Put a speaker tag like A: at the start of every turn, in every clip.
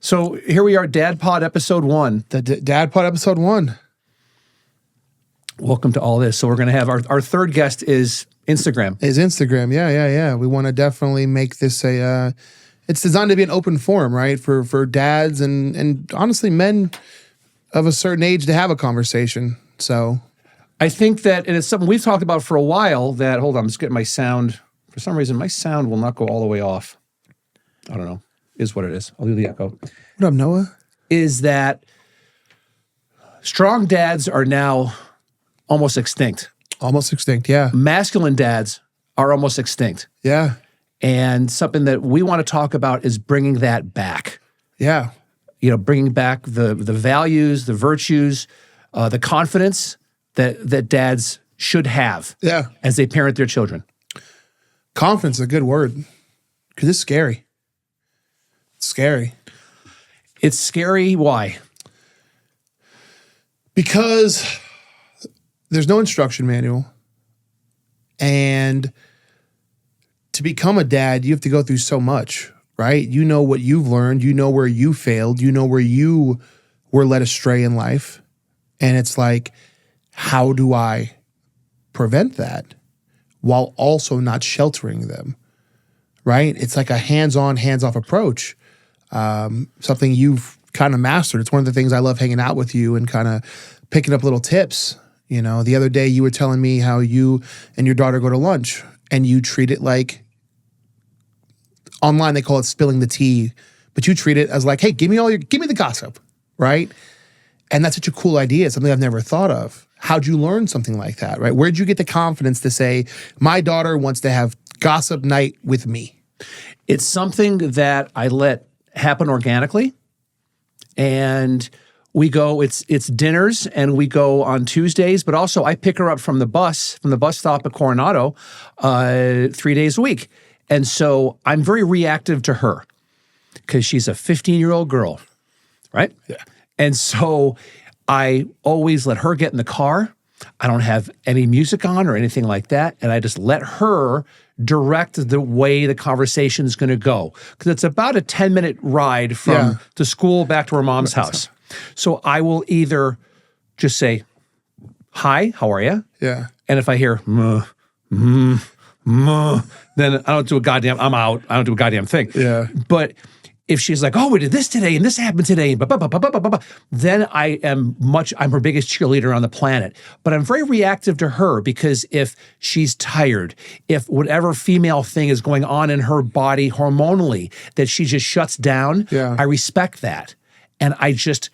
A: So here we are, Dad Pod episode 1.
B: The Dad Pod episode 1.
A: Welcome to all this. So we're going to have our third guest is Instagram.
B: Yeah. We want to definitely make this it's designed to be an open forum, right? For dads and honestly men of a certain age to have a conversation. So
A: I think that, and it's something we've talked about for a while, that, hold on, I'm just getting my sound. For some reason, my sound will not go all the way off. I don't know. Is what it is. I'll do the echo.
B: What up, Noah?
A: Is that strong dads are now almost extinct.
B: Almost extinct, yeah.
A: Masculine dads are almost extinct.
B: Yeah.
A: And something that we want to talk about is bringing that back.
B: Yeah.
A: You know, bringing back the values, the virtues, the confidence that dads should have as they parent their children.
B: Confidence is a good word because it's scary. It's scary.
A: It's scary. Why?
B: Because there's no instruction manual. And to become a dad, you have to go through so much, right? You know what you've learned. You know where you failed. You know where you were led astray in life. And it's like, how do I prevent that while also not sheltering them, right? It's like a hands-on, hands-off approach. Something you've kind of mastered. It's one of the things I love hanging out with you and kind of picking up little tips. You know, the other day you were telling me how you and your daughter go to lunch and you treat it like, online they call it spilling the tea, but you treat it as like, hey, give me the gossip, right? And that's such a cool idea. It's something I've never thought of. How'd you learn something like that, right? Where'd you get the confidence to say, my daughter wants to have gossip night with me?
A: It's something that I let happen organically. And we go, it's dinners, and we go on Tuesdays, but also I pick her up from the bus stop at Coronado 3 days a week. And so I'm very reactive to her because she's a 15-year-old girl, right?
B: Yeah.
A: And so I always let her get in the car. I don't have any music on or anything like that. And I just let her direct the way the conversation is going to go. Because it's about a 10-minute ride from the school back to her mom's house. So I will either just say, hi, how are you?
B: Yeah.
A: And if I hear, then I don't do a goddamn, I'm out. I don't do a goddamn thing.
B: Yeah.
A: But if she's like, oh, we did this today and this happened today, then I'm her biggest cheerleader on the planet. But I'm very reactive to her because if she's tired, if whatever female thing is going on in her body hormonally, that she just shuts down, I respect that. And I'm just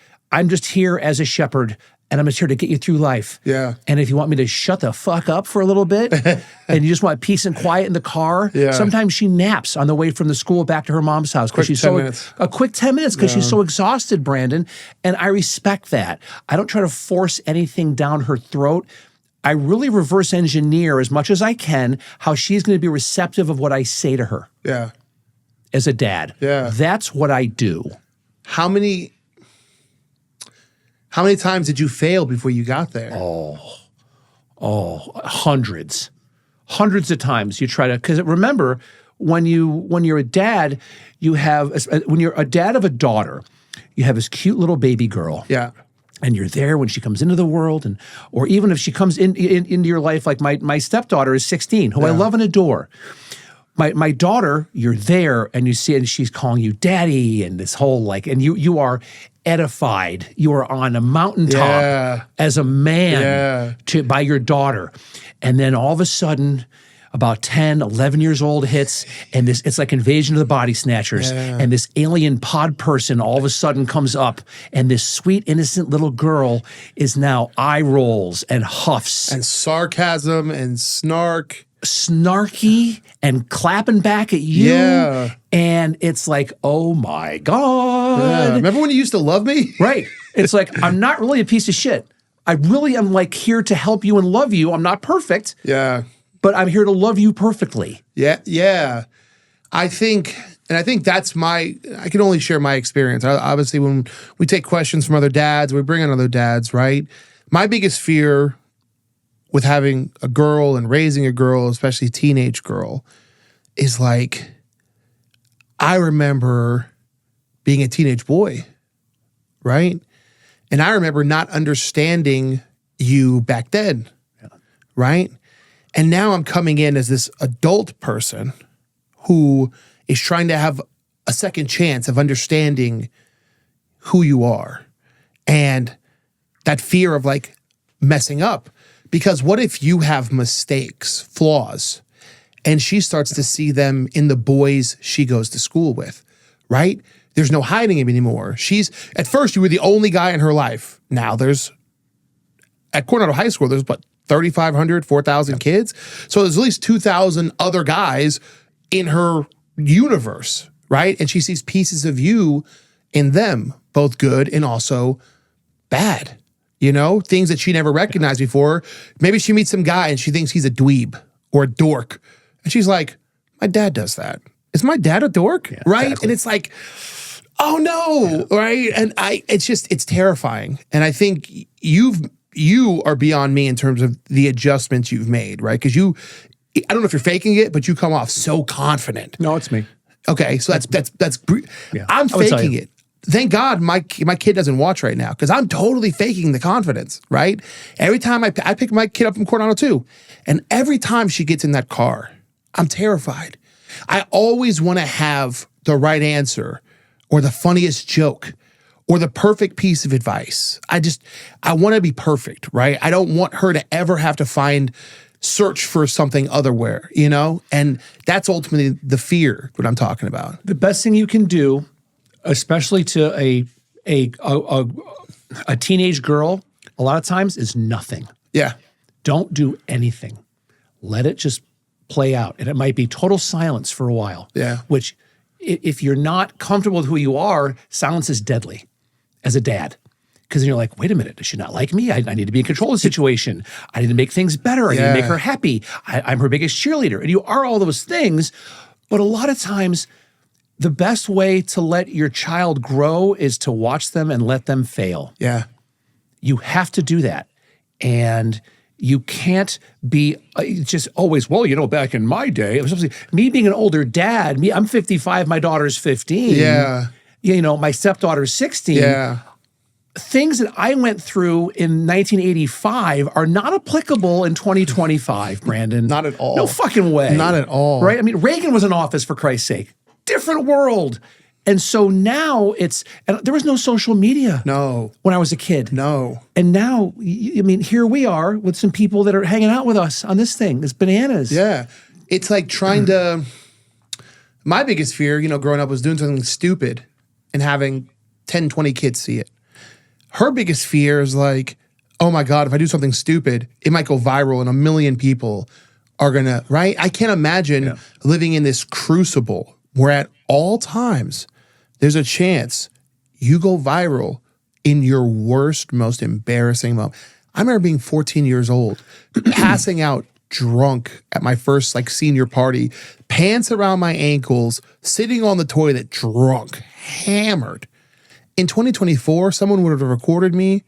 A: here as a shepherd, and I'm just here to get you through life.
B: Yeah.
A: And if you want me to shut the fuck up for a little bit and you just want peace and quiet in the car, sometimes she naps on the way from the school back to her mom's house because she's a quick 10 minutes because she's so exhausted, Brandon. And I respect that. I don't try to force anything down her throat. I really reverse engineer as much as I can how she's going to be receptive of what I say to her.
B: Yeah.
A: As a dad.
B: Yeah.
A: That's what I do.
B: How many times did you fail before you got there?
A: Hundreds of times you try to, because remember, when you're a dad, when you're a dad of a daughter, you have this cute little baby girl.
B: Yeah.
A: And you're there when she comes into the world, or even if she comes into your life, like my stepdaughter is 16, who I love and adore. My daughter, you're there and you see, and she's calling you daddy, and this whole and you are edified. You are on a mountaintop as a man by your daughter. And then all of a sudden, about 10, 11 years old hits, and it's like Invasion of the Body Snatchers. And this alien pod person all of a sudden comes up, and this sweet, innocent little girl is now eye rolls and huffs.
B: And sarcasm and
A: snarky and clapping back at you.
B: Yeah.
A: And it's like, oh my God.
B: Yeah. Remember when you used to love me?
A: Right. It's like, I'm not really a piece of shit. I really am here to help you and love you. I'm not perfect.
B: Yeah.
A: But I'm here to love you perfectly.
B: Yeah. Yeah. I think that's I can only share my experience. Obviously, when we take questions from other dads, we bring on other dads, right? My biggest fear with having a girl and raising a girl, especially a teenage girl, is I remember being a teenage boy, right? And I remember not understanding you back then, right? And now I'm coming in as this adult person who is trying to have a second chance of understanding who you are and that fear of like messing up. Because what if you have mistakes, flaws, and she starts to see them in the boys she goes to school with, right? There's no hiding him anymore. At first you were the only guy in her life. Now at Coronado High School, there's what, 3,500, 4,000 kids? So there's at least 2,000 other guys in her universe, right? And she sees pieces of you in them, both good and also bad. Things that she never recognized before. Maybe she meets some guy and she thinks he's a dweeb or a dork. And she's like, my dad does that. Is my dad a dork? Yeah, right? Exactly. And it's like, oh no, right? And it's terrifying. And I think you are beyond me in terms of the adjustments you've made, right? Because I don't know if you're faking it, but you come off so confident.
A: No, it's me.
B: Okay, so that's I'm faking it. Thank God my kid doesn't watch right now because I'm totally faking the confidence, right? Every time I pick my kid up from Coronado too, and every time she gets in that car, I'm terrified. I always want to have the right answer or the funniest joke or the perfect piece of advice. I want to be perfect, right? I don't want her to ever have to search for something otherwhere, And that's ultimately the fear that I'm talking about.
A: The best thing you can do, especially to a teenage girl, a lot of times is nothing.
B: Yeah.
A: Don't do anything. Let it just play out. And it might be total silence for a while.
B: Yeah.
A: Which, if you're not comfortable with who you are, silence is deadly as a dad. Because then you're like, wait a minute, does she not like me? I need to be in control of the situation. I need to make things better. I need to make her happy. I'm her biggest cheerleader. And you are all those things. But a lot of times, the best way to let your child grow is to watch them and let them fail.
B: Yeah.
A: You have to do that. And you can't be just always, back in my day, it was me being an older dad, I'm 55, my daughter's 15.
B: Yeah.
A: My stepdaughter's 16.
B: Yeah.
A: Things that I went through in 1985 are not applicable in 2025, Brandon.
B: Not at all.
A: No fucking way.
B: Not at all.
A: Right? I mean, Reagan was in office, for Christ's sake. Different world. And so now and there was no social media.
B: No.
A: When I was a kid.
B: No.
A: And now, here we are with some people that are hanging out with us on this thing. It's bananas.
B: Yeah. It's like trying to, my biggest fear, growing up was doing something stupid and having 10, 20 kids see it. Her biggest fear is like, oh my God, if I do something stupid, it might go viral and a million people are gonna, right? I can't imagine living in this crucible where at all times there's a chance you go viral in your worst, most embarrassing moment. I remember being 14 years old, passing out drunk at my first senior party, pants around my ankles, sitting on the toilet drunk, hammered. In 2024, someone would have recorded me,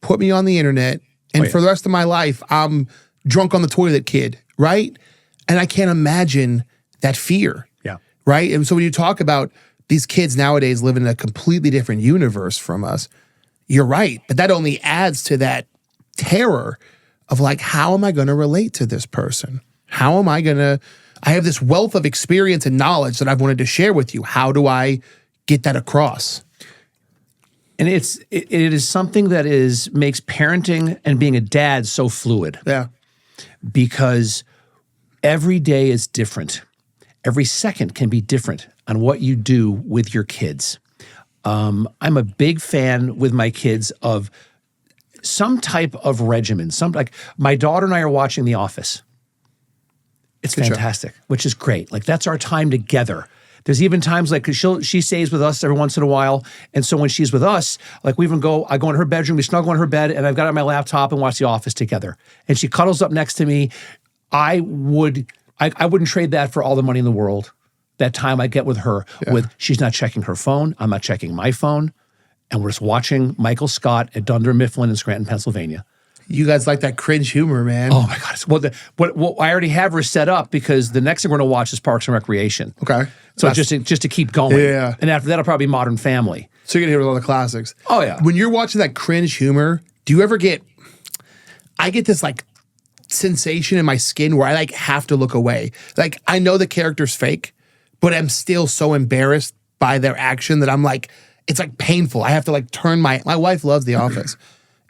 B: put me on the internet, and for the rest of my life, I'm drunk on the toilet kid, right? And I can't imagine that fear.
A: Yeah.
B: Right? And so when you talk about these kids nowadays living in a completely different universe from us, you're right. But that only adds to that terror of how am I going to relate to this person? How am I going to, I have this wealth of experience and knowledge that I've wanted to share with you. How do I get that across?
A: And it is something that makes parenting and being a dad so fluid.
B: Yeah.
A: Because every day is different. Every second can be different on what you do with your kids. I'm a big fan with my kids of some type of regimen. My daughter and I are watching The Office. It's fantastic, which is great. That's our time together. There's even times she stays with us every once in a while. And so when she's with us, I go in her bedroom, we snuggle in her bed, and I've got it on my laptop and watch The Office together. And she cuddles up next to me. I wouldn't trade that for all the money in the world. That time I get with her, she's not checking her phone, I'm not checking my phone, and we're just watching Michael Scott at Dunder Mifflin in Scranton, Pennsylvania.
B: You guys like that cringe humor, man.
A: Oh my God. Well, I already have her set up because the next thing we're going to watch is Parks and Recreation.
B: Okay.
A: So just to keep going.
B: Yeah.
A: And after that, it'll probably be Modern Family.
B: So you're going to hear all the classics.
A: Oh, yeah.
B: When you're watching that cringe humor, do you ever I get this like sensation in my skin where I like have to look away. Like I know the character's fake, but I'm still so embarrassed by their action that I'm like, it's like painful. I have to like turn my wife loves The Office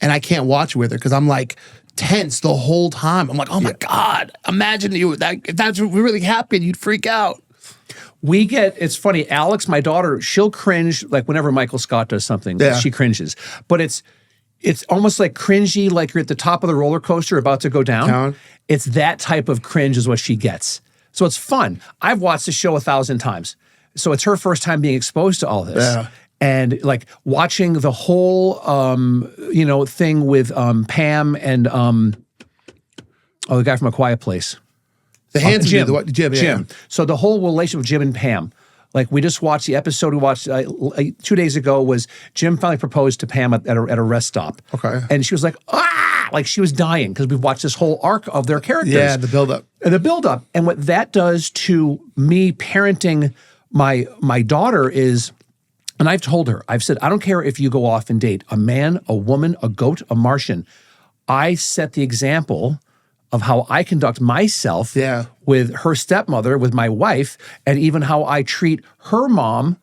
B: and I can't watch with her because I'm like tense the whole time. I'm like, oh my God, imagine if that's what really happened, you'd freak out.
A: It's funny, Alex, my daughter, she'll cringe like whenever Michael Scott does something, she cringes. But it's almost like cringy, like you're at the top of the roller coaster about to go down. It's that type of cringe is what she gets. So it's fun. I've watched the show 1,000 times. So it's her first time being exposed to all this. Yeah. And like watching the whole, thing with Pam and the guy from A Quiet Place.
B: The handsome
A: Jim.
B: Yeah.
A: So the whole relationship with Jim and Pam. Like we just watched the episode we watched 2 days ago was Jim finally proposed to Pam at a rest stop.
B: Okay.
A: And she was like, like she was dying because we've watched this whole arc of their characters.
B: Yeah, the buildup.
A: And what that does to me parenting my daughter is, and I've told her, I've said, I don't care if you go off and date a man, a woman, a goat, a Martian. I set the example of how I conduct myself with her stepmother, with my wife, and even how I treat her mom,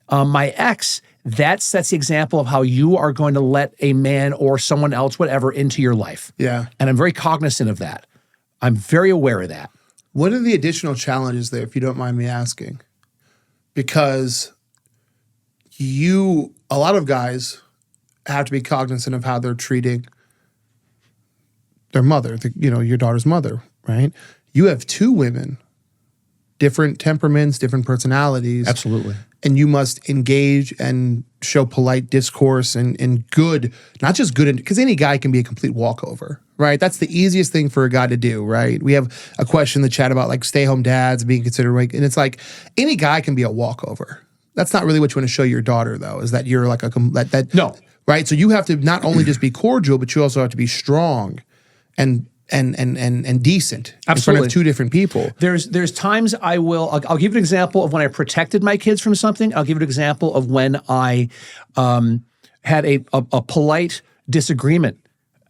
A: my ex. That sets the example of how you are going to let a man or someone else, whatever, into your life.
B: Yeah.
A: And I'm very cognizant of that. I'm very aware of that.
B: What are the additional challenges there, if you don't mind me asking? Because a lot of guys have to be cognizant of how they're treating their mother, your daughter's mother, right? You have two women, different temperaments, different personalities.
A: Absolutely.
B: And you must engage and show polite discourse and good, not just good, because any guy can be a complete walkover, right? That's the easiest thing for a guy to do, right? We have a question in the chat about like stay-home dads being considered, right? And it's like any guy can be a walkover. That's not really what you want to show your daughter, though, is that you're like
A: no.
B: Right? So you have to not only just be cordial, but you also have to be strong and decent.
A: Absolutely.
B: In front of two different people.
A: There's times I'll give you an example of when I protected my kids from something. I'll give you an example of when I had a polite disagreement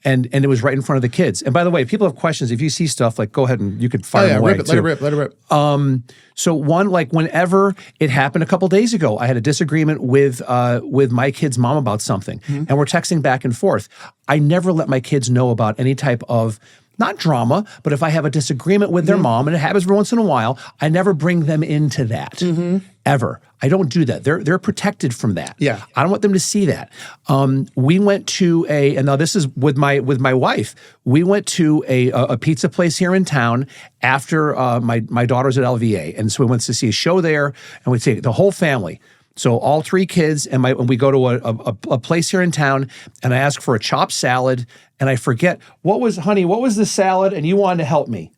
A: and it was right in front of the kids. And by the way, if people have questions, if you see stuff, like go ahead and you could fire them away.
B: Let it rip.
A: So one, like whenever it happened a couple days ago, I had a disagreement with my kid's mom about something, and we're texting back and forth. I never let my kids know about any type of, not drama, but if I have a disagreement with their mom, and it happens every once in a while, I never bring them into that, ever. I don't do that. They're protected from that.
B: Yeah.
A: I don't want them to see that. We went to and now this is with my wife. We went to a pizza place here in town after my daughter's at LVA, and so we went to see a show there, and we take the whole family. So all three kids, and we go to a place here in town, and I ask for a chopped salad, and I forget, what was the salad, and you wanted to help me.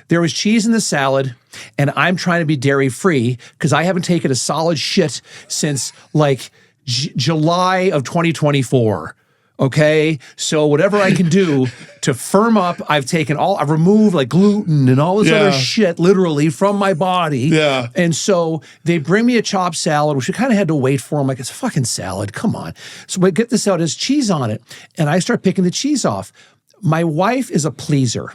A: There was cheese in the salad, and I'm trying to be dairy-free because I haven't taken a solid shit since like July of 2024. Okay, so whatever I can do to firm up, I've removed like gluten and all this other shit literally from my body.
B: Yeah.
A: And so they bring me a chopped salad, which we kind of had to wait for. I'm like, it's a fucking salad, come on. So we get this out, there's cheese on it, and I start picking the cheese off. My wife is a pleaser.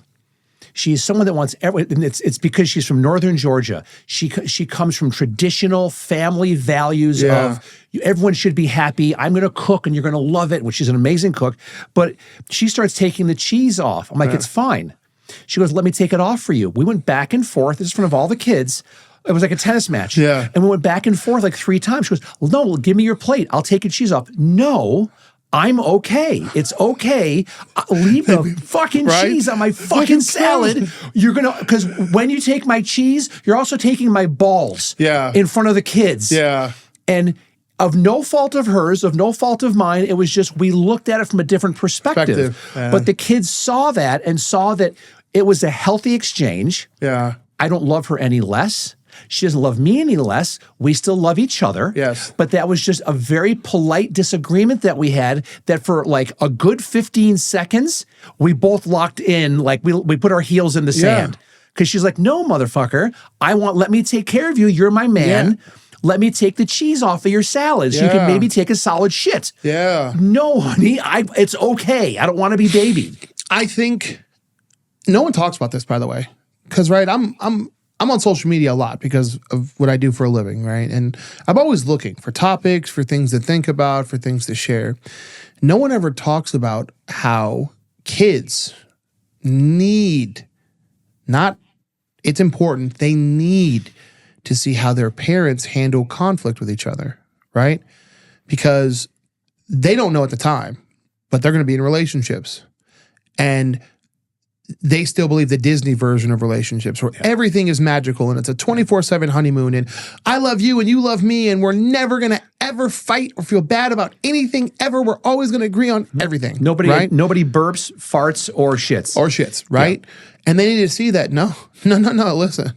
A: She's someone that wants and it's because she's from northern Georgia. She comes from traditional family values of everyone should be happy. I'm going to cook and you're going to love it, which she's an amazing cook. But she starts taking the cheese off. I'm like, it's fine. She goes, let me take it off for you. We went back and forth. This is in front of all the kids. It was like a tennis match.
B: Yeah.
A: And we went back and forth like 3 times. She goes, no, give me your plate. I'll take your cheese off. No. I'm okay. It's okay. Leave the fucking cheese on my fucking salad. You're because when you take my cheese, you're also taking my balls in front of the kids.
B: Yeah.
A: And of no fault of hers, of no fault of mine, it was just we looked at it from a different perspective.
B: Yeah.
A: But the kids saw that and saw that it was a healthy exchange.
B: Yeah.
A: I don't love her any less. She doesn't love me any less. We still love each other.
B: Yes.
A: But that was just a very polite disagreement that we had that for like a good 15 seconds, we both locked in, like we put our heels in the sand. Because she's like, no, motherfucker, let me take care of you. You're my man. Yeah. Let me take the cheese off of your salad so you can maybe take a solid shit.
B: Yeah.
A: No, honey, it's okay. I don't want to be babied.
B: I think no one talks about this, by the way. Because, right, I'm on social media a lot because of what I do for a living, right? And I'm always looking for topics, for things to think about, for things to share. No one ever talks about how kids it's important, they need to see how their parents handle conflict with each other, right? Because they don't know at the time, but they're going to be in relationships. And they still believe the Disney version of relationships where everything is magical and it's a 24/7 honeymoon and I love you and you love me and we're never going to ever fight or feel bad about anything ever. We're always going to agree on everything.
A: Nobody burps, farts, or shits.
B: Right? Yeah. And they need to see that, no, listen.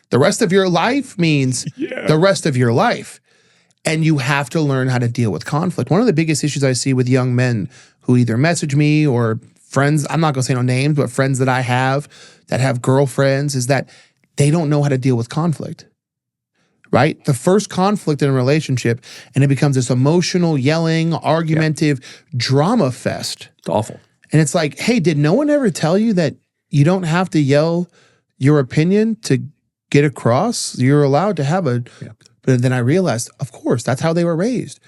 B: The rest of your life means the rest of your life. And you have to learn how to deal with conflict. One of the biggest issues I see with young men who either message me or friends, I'm not going to say no names, but friends that I have that have girlfriends is that they don't know how to deal with conflict, right? The first conflict in a relationship, and it becomes this emotional, yelling, argumentative drama fest.
A: It's awful.
B: And it's like, hey, did no one ever tell you that you don't have to yell your opinion to get across? You're allowed to have But then I realized, of course, that's how they were raised.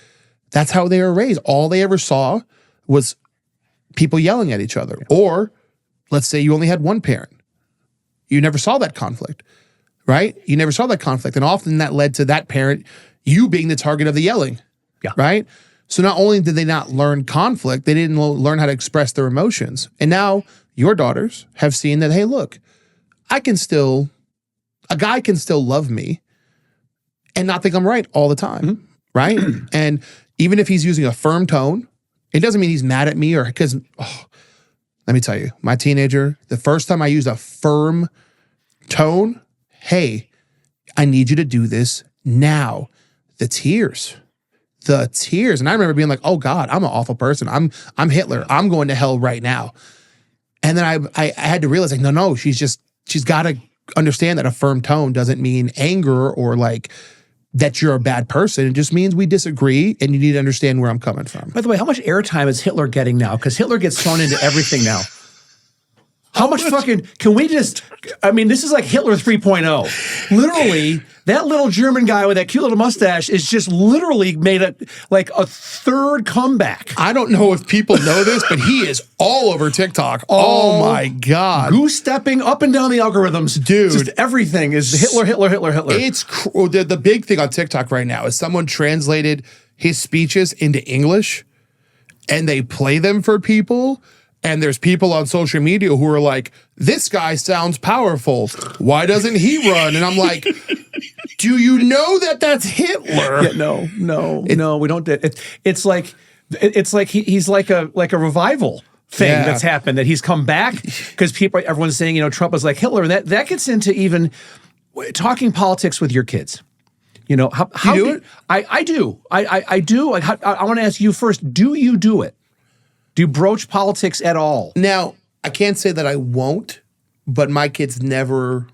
B: That's how they were raised. All they ever saw was people yelling at each other. Or let's say you only had one parent. You never saw that conflict, right? You never saw that conflict. And often that led to that parent, you being the target of the yelling, right? So not only did they not learn conflict, they didn't learn how to express their emotions. And now your daughters have seen that, hey, look, a guy can still love me and not think I'm right all the time, right? And even if he's using a firm tone, it doesn't mean he's mad at me or because, let me tell you, my teenager, the first time I used a firm tone, hey, I need you to do this now. The tears. And I remember being like, oh God, I'm an awful person. I'm Hitler. I'm going to hell right now. And then I had to realize like, no, she's got to understand that a firm tone doesn't mean anger or like that you're a bad person. It just means we disagree and you need to understand where I'm coming from.
A: By the way, how much airtime is Hitler getting now? Because Hitler gets thrown into everything now. How much fucking, can we just, I mean, this is like Hitler 3.0. Literally, that little German guy with that cute little mustache is just literally made a third comeback.
B: I don't know if people know this, but he is all over TikTok. Oh my God.
A: Goose stepping up and down the algorithms.
B: Dude.
A: Just everything is Hitler.
B: It's, the big thing on TikTok right now is someone translated his speeches into English and they play them for people. And there's people on social media who are like, this guy sounds powerful. Why doesn't he run? And I'm like, do you know that that's Hitler?
A: Yeah, no, we don't. It's like he's like a revival thing that's happened, that he's come back because everyone's saying, Trump was like Hitler. And that gets into even talking politics with your kids. How
B: do it?
A: I do. I do. I want to ask you first, do you do it? Do you broach politics at all?
B: Now, I can't say that I won't, but my kids never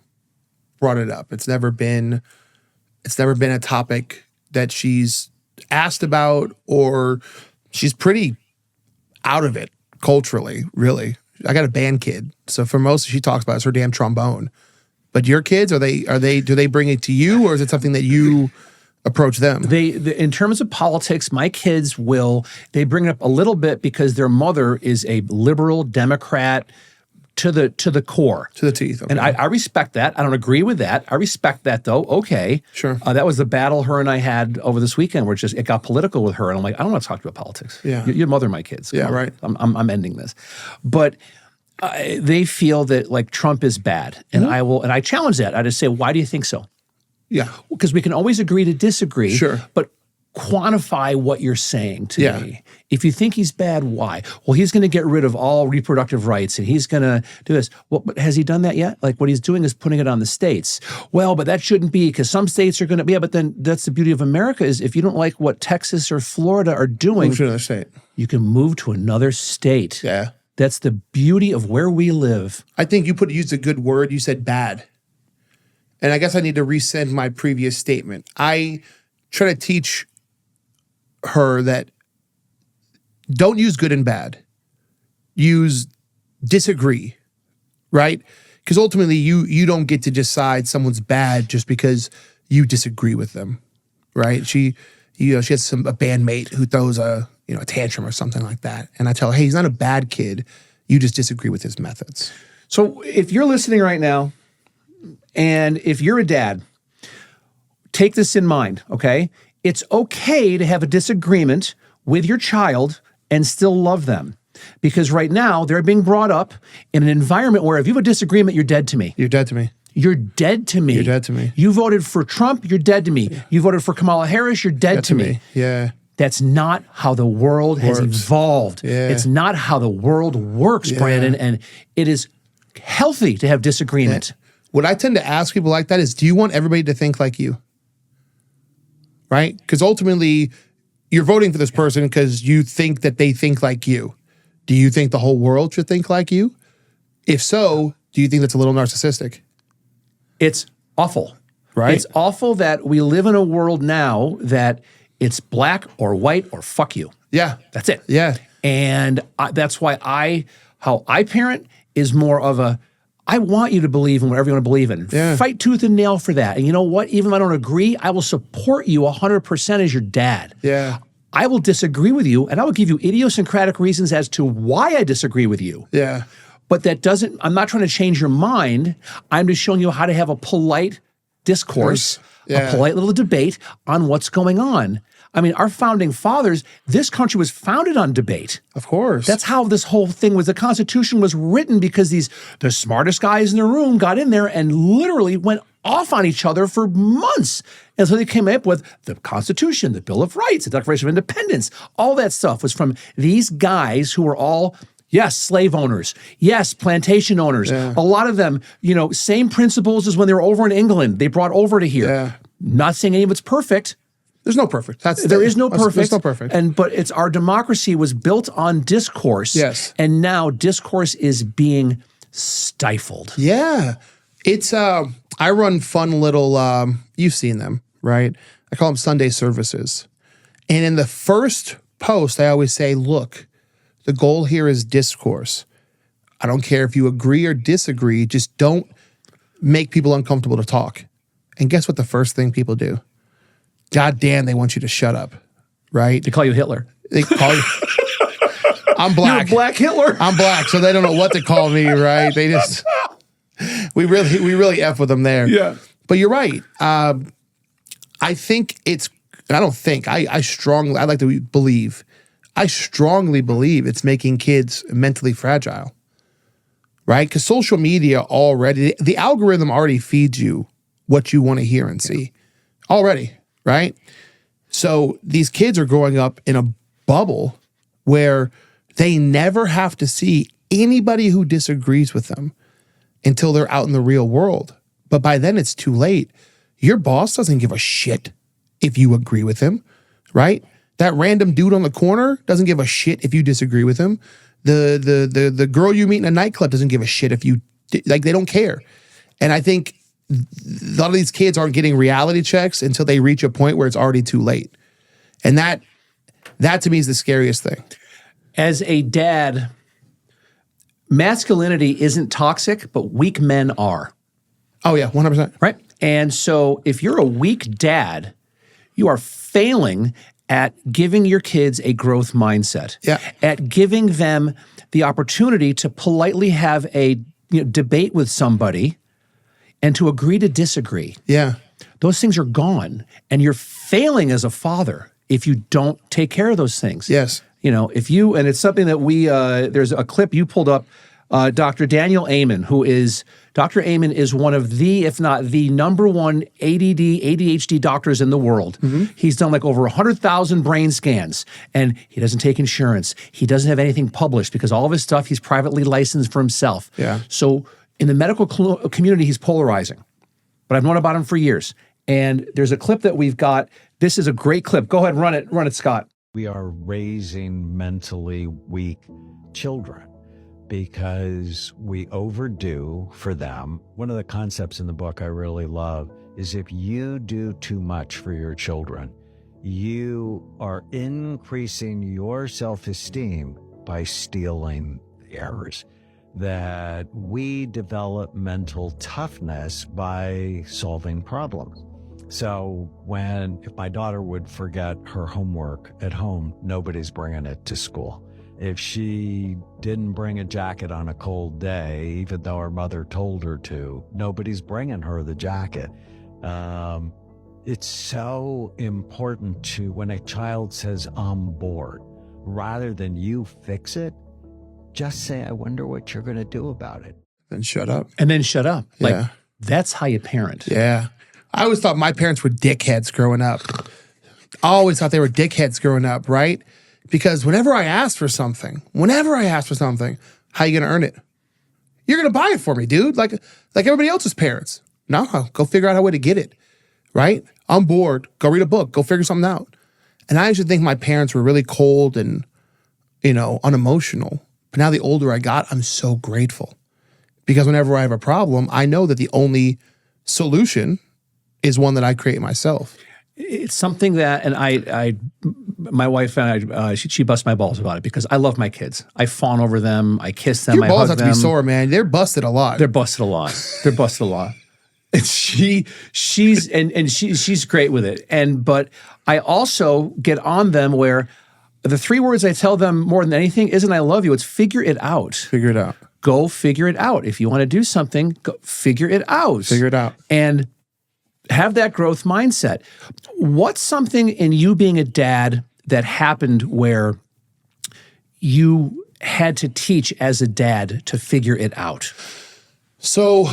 B: brought it up. It's never been a topic that she's asked about, or she's pretty out of it culturally, really. I got a band kid, so for most she talks about is her damn trombone. But your kids, do they bring it to you, or is it something that you approach them?
A: In terms of politics, my kids they bring it up a little bit because their mother is a liberal Democrat to the core.
B: To the teeth. Okay.
A: And I respect that. I don't agree with that. I respect that though. Okay.
B: Sure.
A: That was the battle her and I had over this weekend where it got political with her. And I'm like, I don't want to talk about politics.
B: Yeah.
A: You're mother my kids.
B: Yeah, right.
A: I'm ending this. But they feel that like Trump is bad. And I challenge that. I just say, why do you think so?
B: Yeah.
A: Because we can always agree to disagree.
B: Sure.
A: But quantify what you're saying to
B: Yeah.
A: me. If you think he's bad, why? Well, he's going to get rid of all reproductive rights and he's going to do this. Well, but has he done that yet? Like what he's doing is putting it on the states. Well, but that shouldn't be because some states are going to, yeah, but then that's the beauty of America is if you don't like what Texas or Florida are doing,
B: Move to another state.
A: you can move to another state.
B: Yeah.
A: That's the beauty of where we live.
B: I think you used a good word. You said bad. And I guess I need to rescind my previous statement. I try to teach her that don't use good and bad. Use disagree, right? Because ultimately you don't get to decide someone's bad just because you disagree with them, right? She has a bandmate who throws a tantrum or something like that. And I tell her, hey, he's not a bad kid. You just disagree with his methods.
A: So if you're listening right now, and if you're a dad, take this in mind, okay? It's okay to have a disagreement with your child and still love them. Because right now, they're being brought up in an environment where if you have a disagreement, you're dead to me.
B: You're dead to me.
A: You're dead to me.
B: You're dead to me.
A: You voted for Trump, you're dead to me. Yeah. You voted for Kamala Harris, you're dead to me.
B: Yeah.
A: That's not how the world has evolved.
B: Yeah.
A: It's not how the world works, Brandon. And it is healthy to have disagreement.
B: Yeah. What I tend to ask people like that is, do you want everybody to think like you? Right? Because ultimately, you're voting for this person because you think that they think like you. Do you think the whole world should think like you? If so, do you think that's a little narcissistic?
A: It's awful.
B: Right?
A: It's awful that we live in a world now that it's black or white or fuck you.
B: Yeah.
A: That's it.
B: Yeah.
A: And that's why how I parent is more of a, I want you to believe in whatever you want to believe in.
B: Yeah.
A: Fight tooth and nail for that. And you know what? Even if I don't agree, I will support you 100% as your dad.
B: Yeah.
A: I will disagree with you, and I will give you idiosyncratic reasons as to why I disagree with you.
B: Yeah.
A: But that doesn't, I'm not trying to change your mind. I'm just showing you how to have a polite discourse, a polite little debate on what's going on. I mean, our founding fathers, this country was founded on debate.
B: Of course.
A: That's how this whole thing was. The Constitution was written because the smartest guys in the room got in there and literally went off on each other for months. And so they came up with the Constitution, the Bill of Rights, the Declaration of Independence. All that stuff was from these guys who were all, yes, slave owners. Yes, plantation owners.
B: Yeah.
A: A lot of them, same principles as when they were over in England. They brought over to here.
B: Yeah.
A: Not saying any of it's perfect.
B: There's no perfect.
A: There is no perfect.
B: There's no perfect.
A: But it's our democracy was built on discourse.
B: Yes.
A: And now discourse is being stifled.
B: Yeah. It's I run fun little you've seen them, right? I call them Sunday services. And in the first post, I always say, look, the goal here is discourse. I don't care if you agree or disagree, just don't make people uncomfortable to talk. And guess what the first thing people do? God damn, they want you to shut up, right?
A: They call you Hitler.
B: They call you. I'm black.
A: You're a black Hitler.
B: I'm black, so they don't know what to call me, right? They just we really F with them there.
A: Yeah.
B: But you're right. I think it's. I don't think. I like to believe. I strongly believe it's making kids mentally fragile, right? Because social media already, the algorithm already feeds you what you want to hear and see already. Right? So these kids are growing up in a bubble where they never have to see anybody who disagrees with them until they're out in the real world. But by then it's too late. Your boss doesn't give a shit if you agree with him, right? That random dude on the corner doesn't give a shit if you disagree with him. The girl you meet in a nightclub doesn't give a shit if you, they don't care. And I think a lot of these kids aren't getting reality checks until they reach a point where it's already too late. And that to me is the scariest thing.
A: As a dad, masculinity isn't toxic, but weak men are.
B: Oh yeah, 100%.
A: Right? And so if you're a weak dad, you are failing at giving your kids a growth mindset.
B: Yeah.
A: At giving them the opportunity to politely have a debate with somebody and to agree to disagree.
B: Yeah.
A: Those things are gone. And you're failing as a father if you don't take care of those things.
B: Yes.
A: And it's something that there's a clip you pulled up Dr. Daniel Amen, Dr. Amen is one of the, if not the number one ADHD doctors in the world. He's done like over 100,000 brain scans, and he doesn't take insurance. He doesn't have anything published because all of his stuff, he's privately licensed for himself.
B: Yeah.
A: So in the medical community, he's polarizing. But I've known about him for years. And there's a clip that we've got. This is a great clip. Go ahead, run it, Scott.
C: We are raising mentally weak children because we overdo for them. One of the concepts in the book I really love is if you do too much for your children, you are increasing your self-esteem by stealing theirs. That we develop mental toughness by solving problems. So if my daughter would forget her homework at home, nobody's bringing it to school. If she didn't bring a jacket on a cold day, even though her mother told her to, nobody's bringing her the jacket. It's so important to, when a child says, I'm bored, rather than you fix it, just say, I wonder what you're going to do about it.
B: Then shut up.
A: And then shut up.
B: Yeah.
A: Like, that's how you parent.
B: Yeah. I always thought my parents were dickheads growing up. I always thought they were dickheads growing up, right? Because whenever I asked for something, how you going to earn it? You're going to buy it for me, dude. Like everybody else's parents. No, go figure out a way to get it, right? I'm bored. Go read a book. Go figure something out. And I used to think my parents were really cold and, unemotional. But now the older I got, I'm so grateful. Because whenever I have a problem, I know that the only solution is one that I create myself.
A: It's something that, and my wife and I, she busts my balls about it because I love my kids. I fawn over them. I kiss them.
B: Your
A: I
B: balls
A: hug
B: have
A: them.
B: to be sore, man. They're busted a lot.
A: They're busted a lot. And she's great with it. But I also get on them where the 3 words I tell them more than anything isn't I love you. It's figure it out.
B: Figure it out.
A: Go figure it out. If you want to do something, go figure it out.
B: Figure it out.
A: And have that growth mindset. What's something in you being a dad that happened where you had to teach as a dad to figure it out?
B: So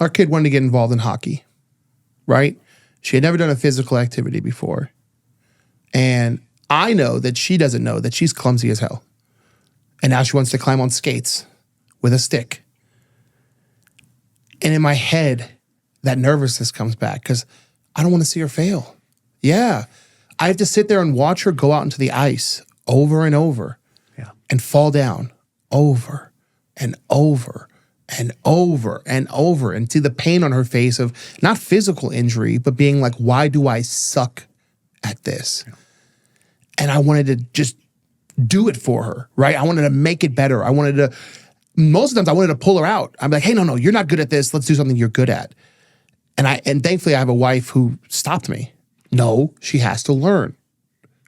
B: our kid wanted to get involved in hockey, right? She had never done a physical activity before. And I know that she doesn't know that she's clumsy as hell. And now she wants to climb on skates with a stick. And in my head, that nervousness comes back because I don't want to see her fail. Yeah. I have to sit there and watch her go out into the ice over and over and fall down over and over and over and over and see the pain on her face of not physical injury, but being like, why do I suck at this? Yeah. And I wanted to just do it for her, right? I wanted to make it better. Most of the times I wanted to pull her out. I'm like, hey, no, you're not good at this. Let's do something you're good at. And thankfully I have a wife who stopped me. No, she has to learn,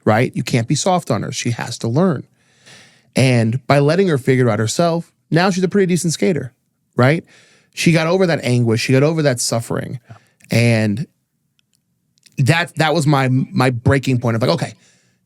B: right? You can't be soft on her. She has to learn. And by letting her figure it out herself, now she's a pretty decent skater, right? She got over that anguish. She got over that suffering. Yeah. And that was my breaking point of like, okay,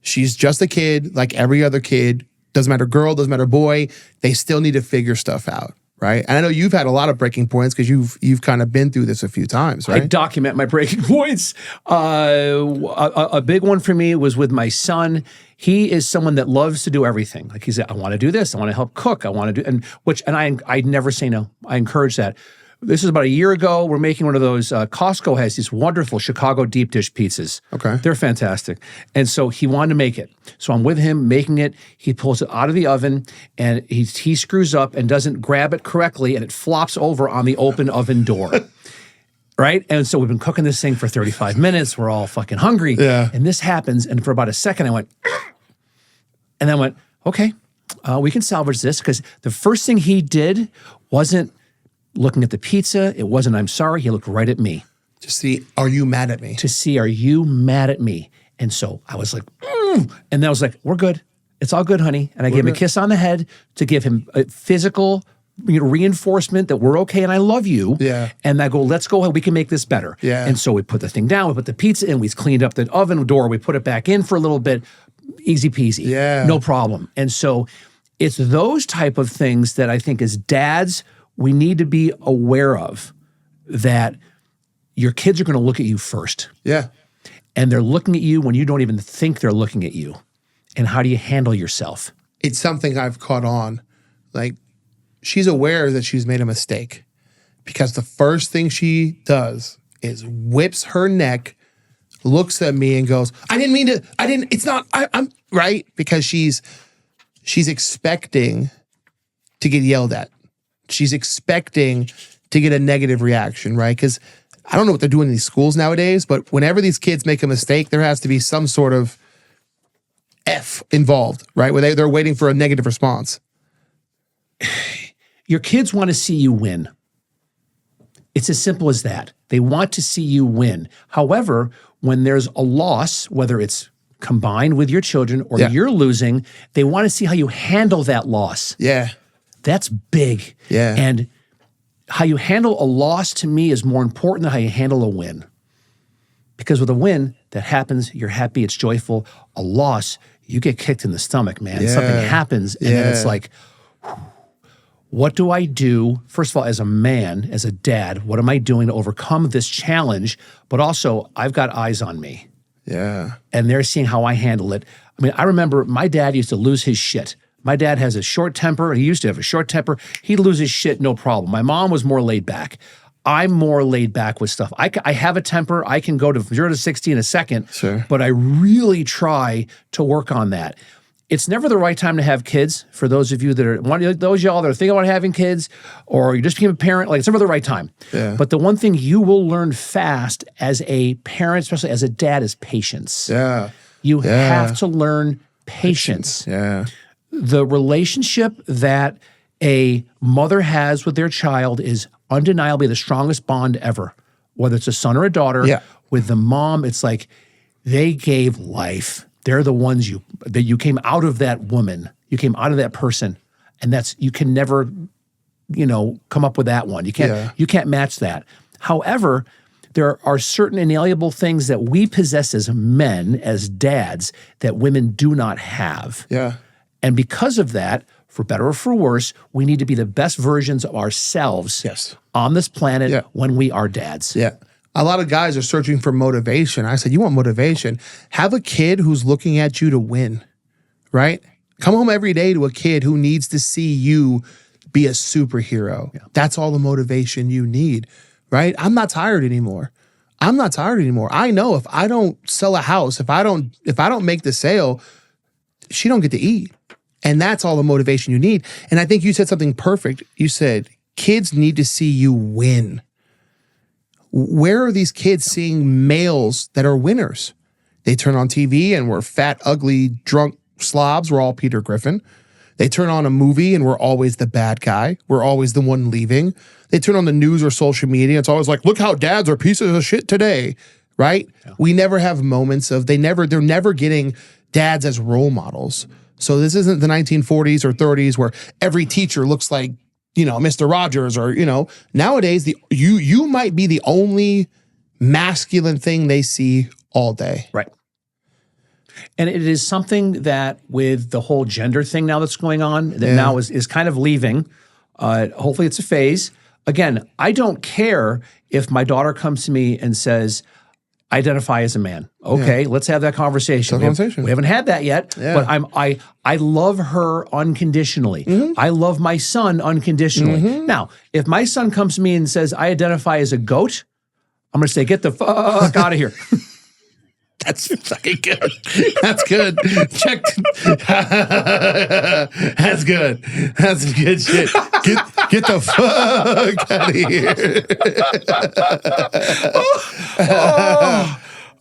B: she's just a kid like every other kid. Doesn't matter girl, doesn't matter boy. They still need to figure stuff out, right? And I know you've had a lot of breaking points because you've kind of been through this a few times, right?
A: I document my breaking points. A big one for me was with my son. He is someone that loves to do everything. Like he said, I want to do this. I want to help cook. I want to do, and I never say no. I encourage that. This is about a year ago. We're making one of those, Costco has these wonderful Chicago deep dish pizzas.
B: Okay.
A: They're fantastic. And so he wanted to make it. So I'm with him making it. He pulls it out of the oven and he screws up and doesn't grab it correctly and it flops over on the open oven door. Right? And so we've been cooking this thing for 35 minutes. We're all fucking hungry.
B: Yeah.
A: And this happens. And for about a second, I went, and then I went, okay, we can salvage this. Because the first thing he did wasn't looking at the pizza. It wasn't, I'm sorry. He looked right at me.
B: To see, are you mad at me?
A: To see, are you mad at me? And so I was like, and then I was like, we're good. It's all good, honey. And I gave him a kiss on the head to give him a physical reinforcement that we're okay and I love you.
B: Yeah.
A: And I go, let's go ahead. We can make this better.
B: Yeah.
A: And so we put the thing down. We put the pizza in. We cleaned up the oven door. We put it back in for a little bit. Easy peasy.
B: Yeah.
A: No problem. And so it's those type of things that I think as dads, we need to be aware of, that your kids are going to look at you first.
B: Yeah.
A: And they're looking at you when you don't even think they're looking at you. And how do you handle yourself?
B: It's something I've caught on. Like, she's aware that she's made a mistake, because the first thing she does is whips her neck, looks at me and goes, I'm right. Because she's expecting to get yelled at. She's expecting to get a negative reaction, right? Because I don't know what they're doing in these schools nowadays, but whenever these kids make a mistake, there has to be some sort of F involved, right? Where they're waiting for a negative response.
A: Your kids want to see you win. It's as simple as that. They want to see you win. However, when there's a loss, whether it's combined with your children or you're losing, they want to see how you handle that loss.
B: Yeah.
A: That's big.
B: Yeah.
A: And how you handle a loss, to me, is more important than how you handle a win. Because with a win, that happens, you're happy, it's joyful. A loss, you get kicked in the stomach, man.
B: Yeah.
A: Something happens, and then it's like, what do I do? First of all, as a man, as a dad, what am I doing to overcome this challenge? But also, I've got eyes on me.
B: Yeah.
A: And they're seeing how I handle it. I mean, I remember my dad used to lose his shit. My dad has a short temper. He used to have a short temper. He'd lose his shit, no problem. My mom was more laid back. I'm more laid back with stuff. I have a temper. I can go to 0 to 60 in a second.
B: Sure.
A: But I really try to work on that. It's never the right time to have kids. For those of you that are, those y'all that are thinking about having kids, or you just became a parent, like, it's never the right time.
B: Yeah.
A: But the one thing you will learn fast as a parent, especially as a dad, is patience.
B: Yeah.
A: You have to learn patience.
B: Yeah.
A: The relationship that a mother has with their child is undeniably the strongest bond ever. Whether it's a son or a daughter, with the mom, it's like they gave life. They're the ones that you came out of that woman. You came out of that person. And you can never, come up with that one. You can't match that. However, there are certain inalienable things that we possess as men, as dads, that women do not have.
B: Yeah.
A: And because of that, for better or for worse, we need to be the best versions of ourselves on this planet when we are dads.
B: Yeah. A lot of guys are searching for motivation. I said, you want motivation? Have a kid who's looking at you to win, right? Come home every day to a kid who needs to see you be a superhero. Yeah. That's all the motivation you need, right? I'm not tired anymore. I know if I don't sell a house, if I don't make the sale, she don't get to eat. And that's all the motivation you need. And I think you said something perfect. You said, kids need to see you win. Where are these kids seeing males that are winners? They turn on TV and we're fat, ugly, drunk slobs. We're all Peter Griffin. They turn on a movie and we're always the bad guy. We're always the one leaving. They turn on the news or social media. It's always like, look how dads are pieces of shit today, right? Yeah. We never have moments of, they're never getting dads as role models. So this isn't the 1940s or 30s where every teacher looks like, Mr. Rogers, or, nowadays you might be the only masculine thing they see all day.
A: Right. And it is something that with the whole gender thing now that's going on, that now is kind of leaving. Hopefully it's a phase. Again, I don't care if my daughter comes to me and says, identify as a man. Okay, let's have that conversation. We haven't had that yet, but I love her unconditionally. Mm-hmm. I love my son unconditionally. Mm-hmm. Now, if my son comes to me and says, I identify as a goat, I'm going to say, get the fuck out of here.
B: That's fucking good. That's good. Check. That's good. That's good shit. Get the fuck out of here.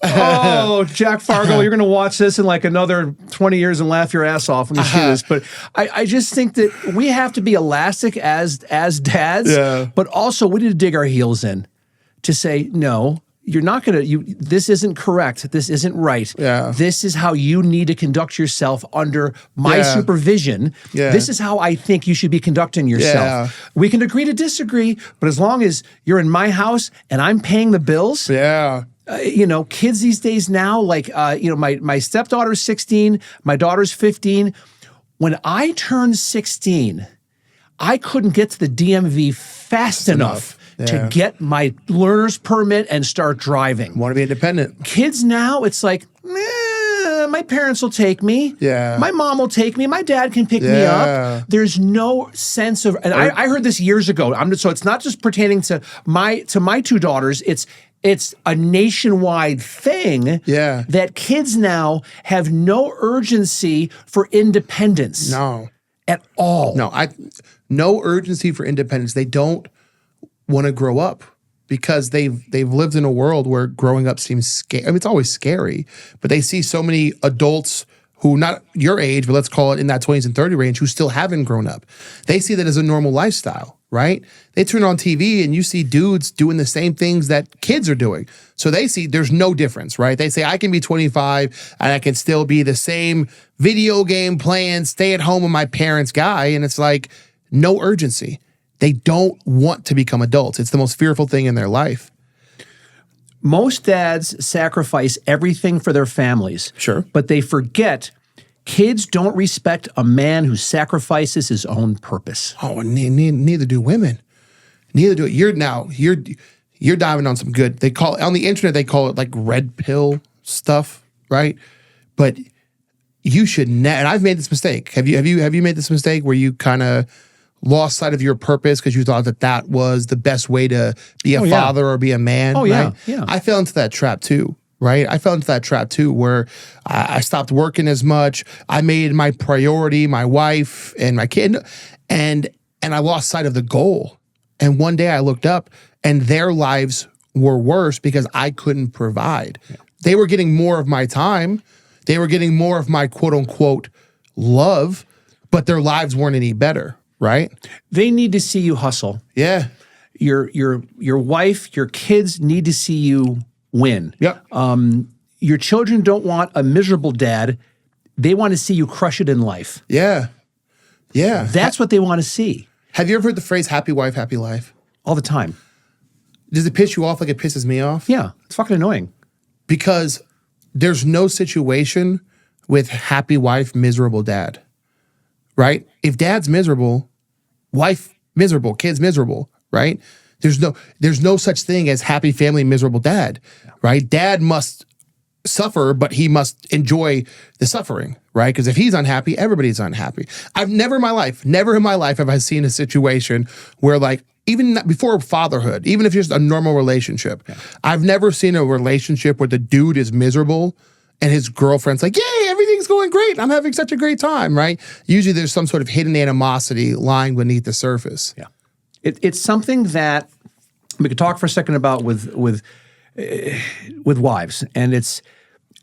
A: Oh, Jack Fargo, you're going to watch this in like another 20 years and laugh your ass off when you see this. But I just think that we have to be elastic as dads, but also we need to dig our heels in to say, no, you're not going to, this isn't correct. This isn't right.
B: Yeah.
A: This is how you need to conduct yourself under my supervision. Yeah. This is how I think you should be conducting yourself. Yeah. We can agree to disagree, but as long as you're in my house and I'm paying the bills.
B: Yeah.
A: Kids these days now, like, my stepdaughter's 16, my daughter's 15. when I turned 16, I couldn't get to the DMV fast enough to get my learner's permit and start driving.
B: Want to be independent.
A: Kids now, it's like, my parents will take me.
B: Yeah.
A: My mom will take me. My dad can pick me up. There's no sense of, and I heard this years ago. So it's not just pertaining to my two daughters. It's a nationwide thing that kids now have no urgency for independence.
B: No.
A: At all.
B: No urgency for independence. They don't want to grow up because they've lived in a world where growing up seems scary. I mean, it's always scary, but they see so many adults who, not your age, but let's call it in that 20s and 30 range, who still haven't grown up. They see that as a normal lifestyle, right? They turn on TV and you see dudes doing the same things that kids are doing. So they see there's no difference, right? They say, I can be 25 and I can still be the same video game playing, stay at home with my parents guy. And it's like, no urgency. They don't want to become adults. It's the most fearful thing in their life.
A: Most dads sacrifice everything for their families.
B: Sure.
A: But they forget kids don't respect a man who sacrifices his own purpose.
B: Oh, and neither do women. Neither do it. You're diving on some good. They call it, on the internet, they call it like red pill stuff, right? But you should and I've made this mistake. Have you made this mistake where you kind of lost sight of your purpose because you thought that was the best way to be a father or be a man?
A: Oh,
B: right?
A: yeah.
B: I fell into that trap too, right? I fell into that trap too where I stopped working as much. I made my priority my wife and my kid, and I lost sight of the goal. And one day I looked up and their lives were worse because I couldn't provide. Yeah. They were getting more of my time. They were getting more of my quote unquote love, but their lives weren't any better. Right?
A: They need to see you hustle.
B: Yeah.
A: Your wife, your kids need to see you win.
B: Yep.
A: Your children don't want a miserable dad. They want to see you crush it in life.
B: Yeah. Yeah.
A: That's what they want to see.
B: Have you ever heard the phrase happy wife, happy life?
A: All the time.
B: Does it piss you off like it pisses me off?
A: Yeah. It's fucking annoying.
B: Because there's no situation with happy wife, miserable dad. Right? If dad's miserable, wife miserable, kids miserable, right? There's no such thing as happy family, miserable dad, right? Dad must suffer, but he must enjoy the suffering, right? Because if he's unhappy, everybody's unhappy. Never in my life have I seen a situation where, like, even before fatherhood, even if it's just a normal relationship, I've never seen a relationship where the dude is miserable and his girlfriend's like, yay, everything's going great. I'm having such a great time, right? Usually there's some sort of hidden animosity lying beneath the surface.
A: Yeah. It's something that we could talk for a second about with wives. And it's,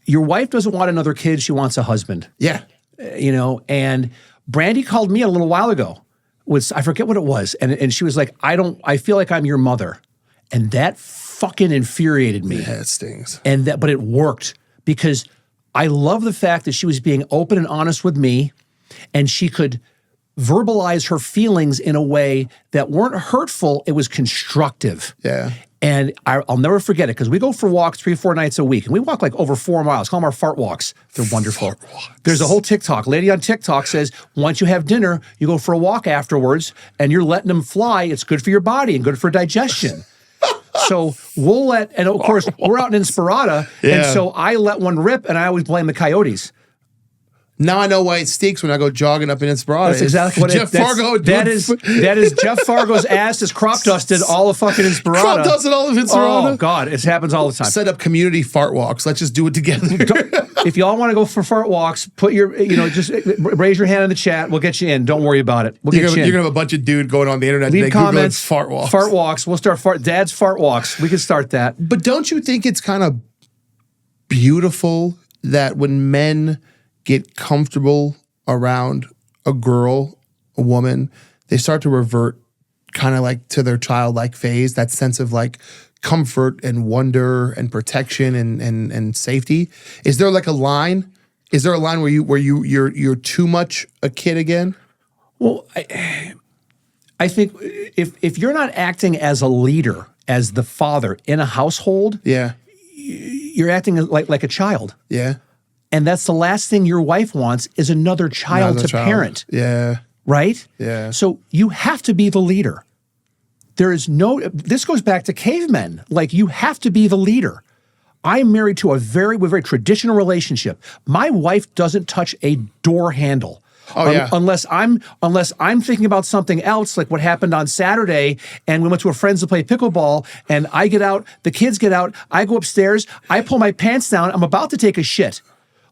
A: your wife doesn't want another kid, she wants a husband.
B: Yeah.
A: And Brandy called me a little while ago. I forget what it was. And she was like, I feel like I'm your mother. And that fucking infuriated me.
B: Yeah, it stings.
A: But it worked. Because I love the fact that she was being open and honest with me, and she could verbalize her feelings in a way that weren't hurtful. It was constructive.
B: Yeah.
A: And I'll never forget it because we go for walks 3-4 nights a week, and we walk like over 4 miles. Call them our fart walks. They're wonderful.
B: Fart walks.
A: There's a whole TikTok. Lady on TikTok says, once you have dinner, you go for a walk afterwards, and you're letting them fly. It's good for your body and good for digestion. So we'll and of course, we're out in Inspirada, and so I let one rip, and I always blame the coyotes.
B: Now I know why it stinks when I go jogging up in Inspirada.
A: That's exactly what
B: Jeff Fargo.
A: That is Jeff Fargo's ass is crop dusted all of fucking Inspirada.
B: Crop dusted all of Inspirada?
A: Oh, God. It happens all the time.
B: Set up community fart walks. Let's just do it together.
A: If y'all want to go for fart walks, put just raise your hand in the chat. We'll get you in. Don't worry about it. We'll get you in.
B: You're going to have a bunch of dude going on the internet.
A: Leave comments.
B: Fart walks.
A: Fart walks. We'll start Dad's fart walks. We can start that.
B: But don't you think it's kind of beautiful that when men get comfortable around a girl, a woman, they start to revert kind of like to their childlike phase, that sense of like comfort and wonder and protection and safety? Is there like a line? Is there a line where you're too much a kid again?
A: Well, I think if you're not acting as a leader, as the father in a household,
B: Yeah.
A: you're acting like a child.
B: Yeah.
A: And that's the last thing your wife wants is another child
B: Another
A: to
B: child.
A: parent,
B: Yeah.
A: right?
B: Yeah.
A: So you have to be the leader. There is this goes back to cavemen. Like, you have to be the leader. I'm married to a very traditional relationship. My wife doesn't touch a door handle.
B: Oh, yeah.
A: Unless I'm thinking about something else, like what happened on Saturday, and we went to a friend's to play pickleball, and I get out, the kids get out, I go upstairs, I pull my pants down, I'm about to take a shit.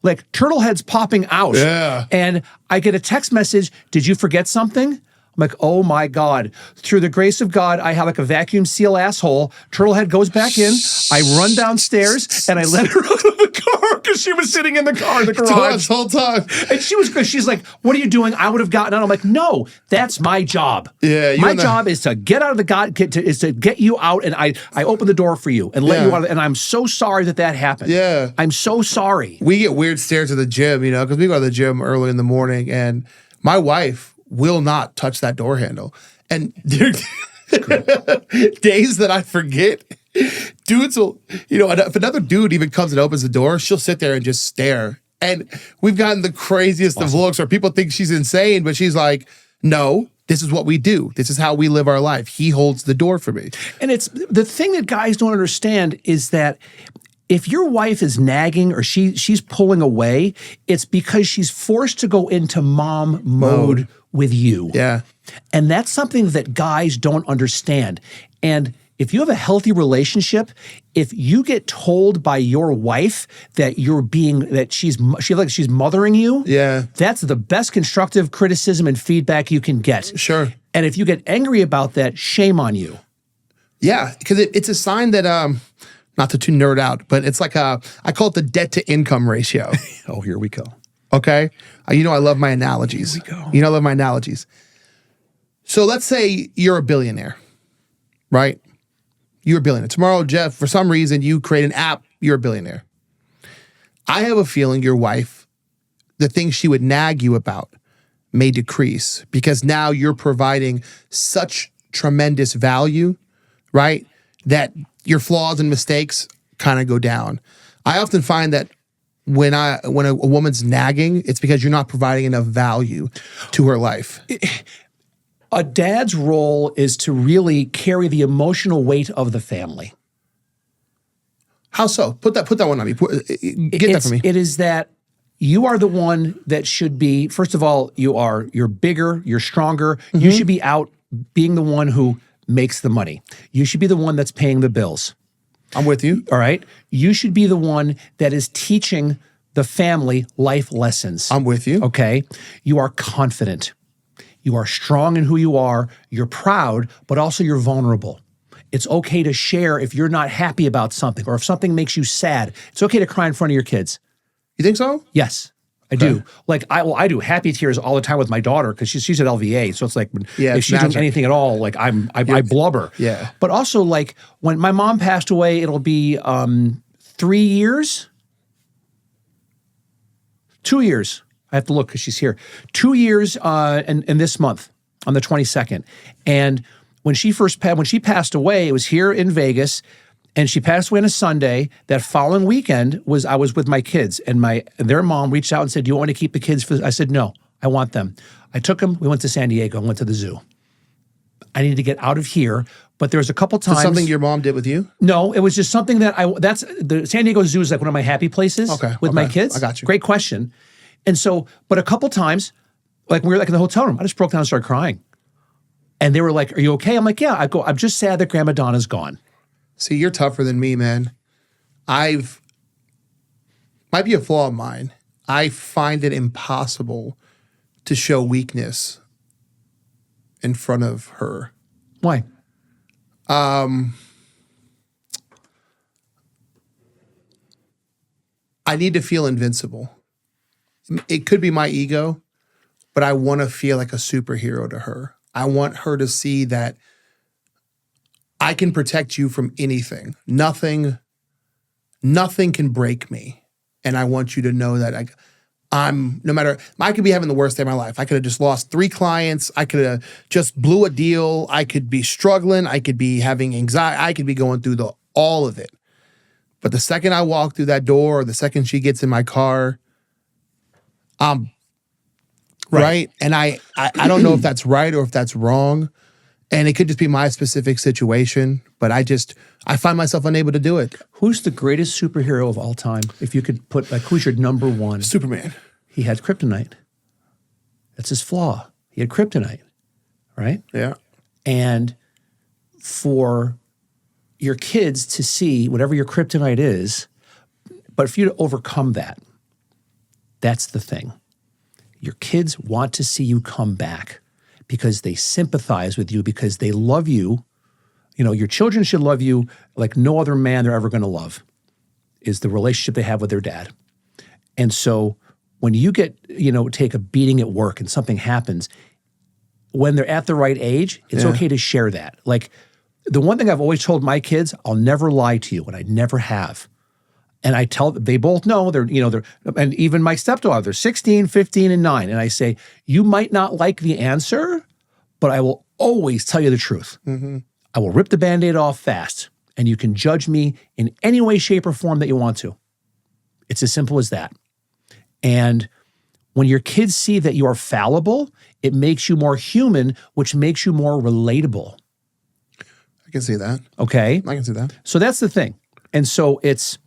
A: Like, turtle heads popping out.
B: Yeah.
A: And I get a text message, did you forget something? I'm like, oh my God. Through the grace of God, I have like a vacuum seal asshole. Turtlehead goes back in. I run downstairs and I let her out of the car because she was sitting in the car in the garage.
B: This whole time.
A: And she's like, what are you doing? I would have gotten out. I'm like, no, that's my job.
B: Yeah,
A: my job is to get out of the is to get you out, and I open the door for you and let you out. And I'm so sorry that happened.
B: Yeah.
A: I'm so sorry.
B: We get weird stares at the gym, because we go to the gym early in the morning, and my wife will not touch that door handle. And there days that I forget, dudes will, if another dude even comes and opens the door, she'll sit there and just stare. And we've gotten the craziest of looks where people think she's insane, but she's like, no, this is what we do. This is how we live our life. He holds the door for me.
A: And it's the thing that guys don't understand is that if your wife is nagging or she's pulling away, it's because she's forced to go into mom mode with you.
B: Yeah.
A: And that's something that guys don't understand. And if you have a healthy relationship, if you get told by your wife that she's mothering you, that's the best constructive criticism and feedback you can get.
B: Sure.
A: And if you get angry about that, shame on you.
B: Yeah, because it's a sign that not to too nerd out, but it's like I call it the debt to income ratio.
A: Oh, here we go.
B: Okay. I love my analogies.
A: Here we go.
B: I love my analogies. So let's say you're a billionaire, right? You're a billionaire. Tomorrow, Jeff, for some reason, you create an app, you're a billionaire. I have a feeling your wife, the things she would nag you about may decrease because now you're providing such tremendous value, right? That your flaws and mistakes kind of go down. I often find that when a woman's nagging, it's because you're not providing enough value to her life.
A: A dad's role is to really carry the emotional weight of the family.
B: How so? Put that one on me. Get that for me.
A: It is that you are the one that should be, first of all, you're bigger, you're stronger. Mm-hmm. You should be out being the one who makes the money. You should be the one that's paying the bills.
B: I'm with you.
A: All right? You should be the one that is teaching the family life lessons.
B: I'm with you.
A: Okay? You are confident. You are strong in who you are. You're proud, but also you're vulnerable. It's okay to share if you're not happy about something or if something makes you sad. It's okay to cry in front of your kids.
B: You think so?
A: Yes, I do. Like I do happy tears all the time with my daughter because she's at LVA. So it's like if she's doing anything at all, like I blubber.
B: Yeah.
A: But also like when my mom passed away, it'll be 3 years. 2 years. I have to look because she's here. 2 years in this month on the 22nd. And when she passed away, it was here in Vegas, and she passed away on a Sunday. That following weekend I was with my kids, and their mom reached out and said, "Do you want to keep the kids?" I said, "No, I want them." I took them. We went to San Diego and went to the zoo. I needed to get out of here, but there was a couple times.
B: Something your mom did with you?
A: No, it was just something that that's the San Diego Zoo is like one of my happy places. With my kids.
B: I got you.
A: Great question. And so, but a couple times, like we were like in the hotel room, I just broke down and started crying. And they were like, "Are you okay?" I'm like, "Yeah." I go, "I'm just sad that Grandma Donna's gone."
B: See, you're tougher than me, man. Might be a flaw of mine. I find it impossible to show weakness in front of her.
A: Why?
B: I need to feel invincible. It could be my ego, but I want to feel like a superhero to her. I want her to see that I can protect you from anything. Nothing can break me. And I want you to know that I could be having the worst day of my life. I could have just lost 3 clients. I could have just blew a deal. I could be struggling. I could be having anxiety. I could be going through all of it. But the second I walk through that door, or the second she gets in my car, Right. And I don't know if that's right or if that's wrong. And it could just be my specific situation, but I find myself unable to do it.
A: Who's the greatest superhero of all time? If you could put, like, who's your number one?
B: Superman.
A: He had kryptonite. That's his flaw. He had kryptonite, right?
B: Yeah.
A: And for your kids to see whatever your kryptonite is, but for you to overcome that, that's the thing. Your kids want to see you come back because they sympathize with you, because they love you. You know, your children should love you like no other man they're ever going to love, is the relationship they have with their dad. And so when you get, take a beating at work and something happens, when they're at the right age, it's okay to share that. Like, the one thing I've always told my kids, I'll never lie to you, and I never have. And I tell them, they both know, and even my stepdaughter, they're 16, 15, and 9. And I say, you might not like the answer, but I will always tell you the truth. Mm-hmm. I will rip the Band-Aid off fast, and you can judge me in any way, shape, or form that you want to. It's as simple as that. And when your kids see that you are fallible, it makes you more human, which makes you more relatable.
B: I can see that.
A: Okay?
B: I can see that.
A: So that's the thing. And so it's,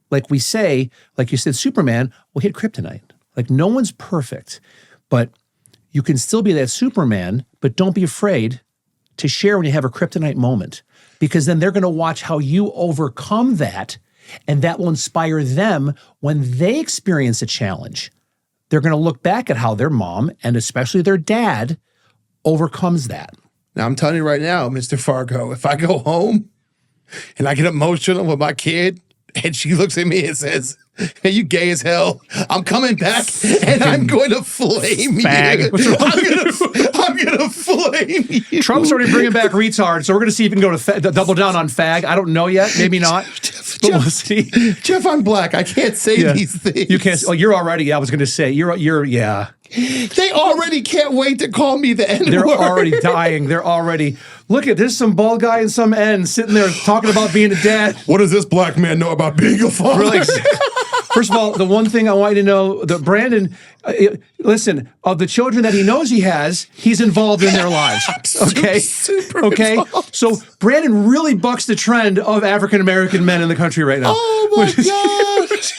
A: like we say, like you said, Superman, well, he had kryptonite. Like, no one's perfect, but you can still be that Superman, but don't be afraid to share when you have a kryptonite moment, because then they're going to watch how you overcome that, and that will inspire them when they experience a challenge. They're going to look back at how their mom, and especially their dad, overcomes that.
B: Now, I'm telling you right now, Mr. Fargo, if I go home and I get emotional with my kid, and she looks at me and says, "Hey, you gay as hell. I'm coming back and I'm going to flame
A: Fag.
B: you. I'm gonna flame you."
A: Trump's already bringing back retard, so we're going to see if we can go to double down on fag. I don't know yet. Maybe not. But we'll see.
B: Jeff, I'm black. I can't say these things.
A: You can't. Oh, you're already. I was going to say yeah.
B: They already can't wait to call me the N-word.
A: They're already dying. They're already. Look at this, some bald guy and some N sitting there talking about being a dad.
B: What does this black man know about being a father?
A: Really? First of all, the one thing I want you to know, that Brandon, listen, of the children that he knows he has, he's involved in their lives. Okay?
B: Super
A: okay?
B: involved.
A: So Brandon really bucks the trend of African-American men in the country right now.
B: Oh, my gosh.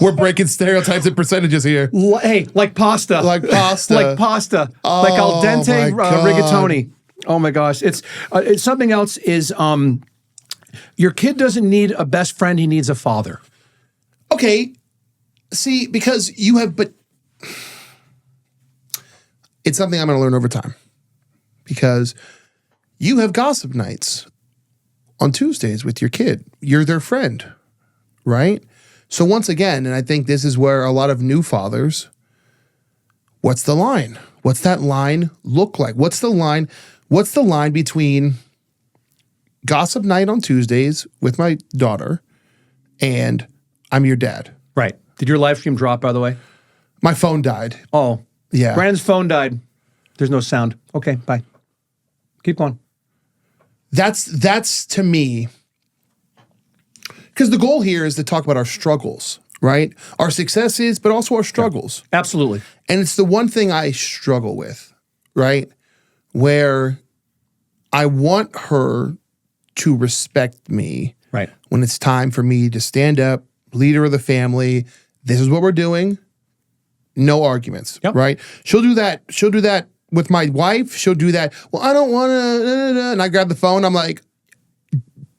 B: We're breaking stereotypes and percentages here.
A: Hey, like pasta.
B: Like pasta.
A: Like pasta.
B: Oh,
A: like al dente
B: my God.
A: rigatoni. Oh, my gosh. It's something else is... your kid doesn't need a best friend, he needs a father.
B: Okay. See, because you have, but it's something I'm going to learn over time. Because you have gossip nights on Tuesdays with your kid. You're their friend, right? So once again, and I think this is where a lot of new fathers, what's the line? What's that line look like? What's the line between gossip night on Tuesdays with my daughter and I'm your dad?
A: Right. Did your live stream drop, by the way?
B: My phone died.
A: Oh.
B: Yeah.
A: Brandon's phone died. There's no sound. Okay, bye. Keep going.
B: That's to me, because the goal here is to talk about our struggles, right? Our successes, but also our struggles.
A: Yeah, absolutely.
B: And it's the one thing I struggle with, right? Where I want her to respect me,
A: right,
B: when it's time for me to stand up, leader of the family. This is what we're doing. No arguments, right? She'll do that. She'll do that with my wife. She'll do that. Well, I don't want to. And I grab the phone. I'm like,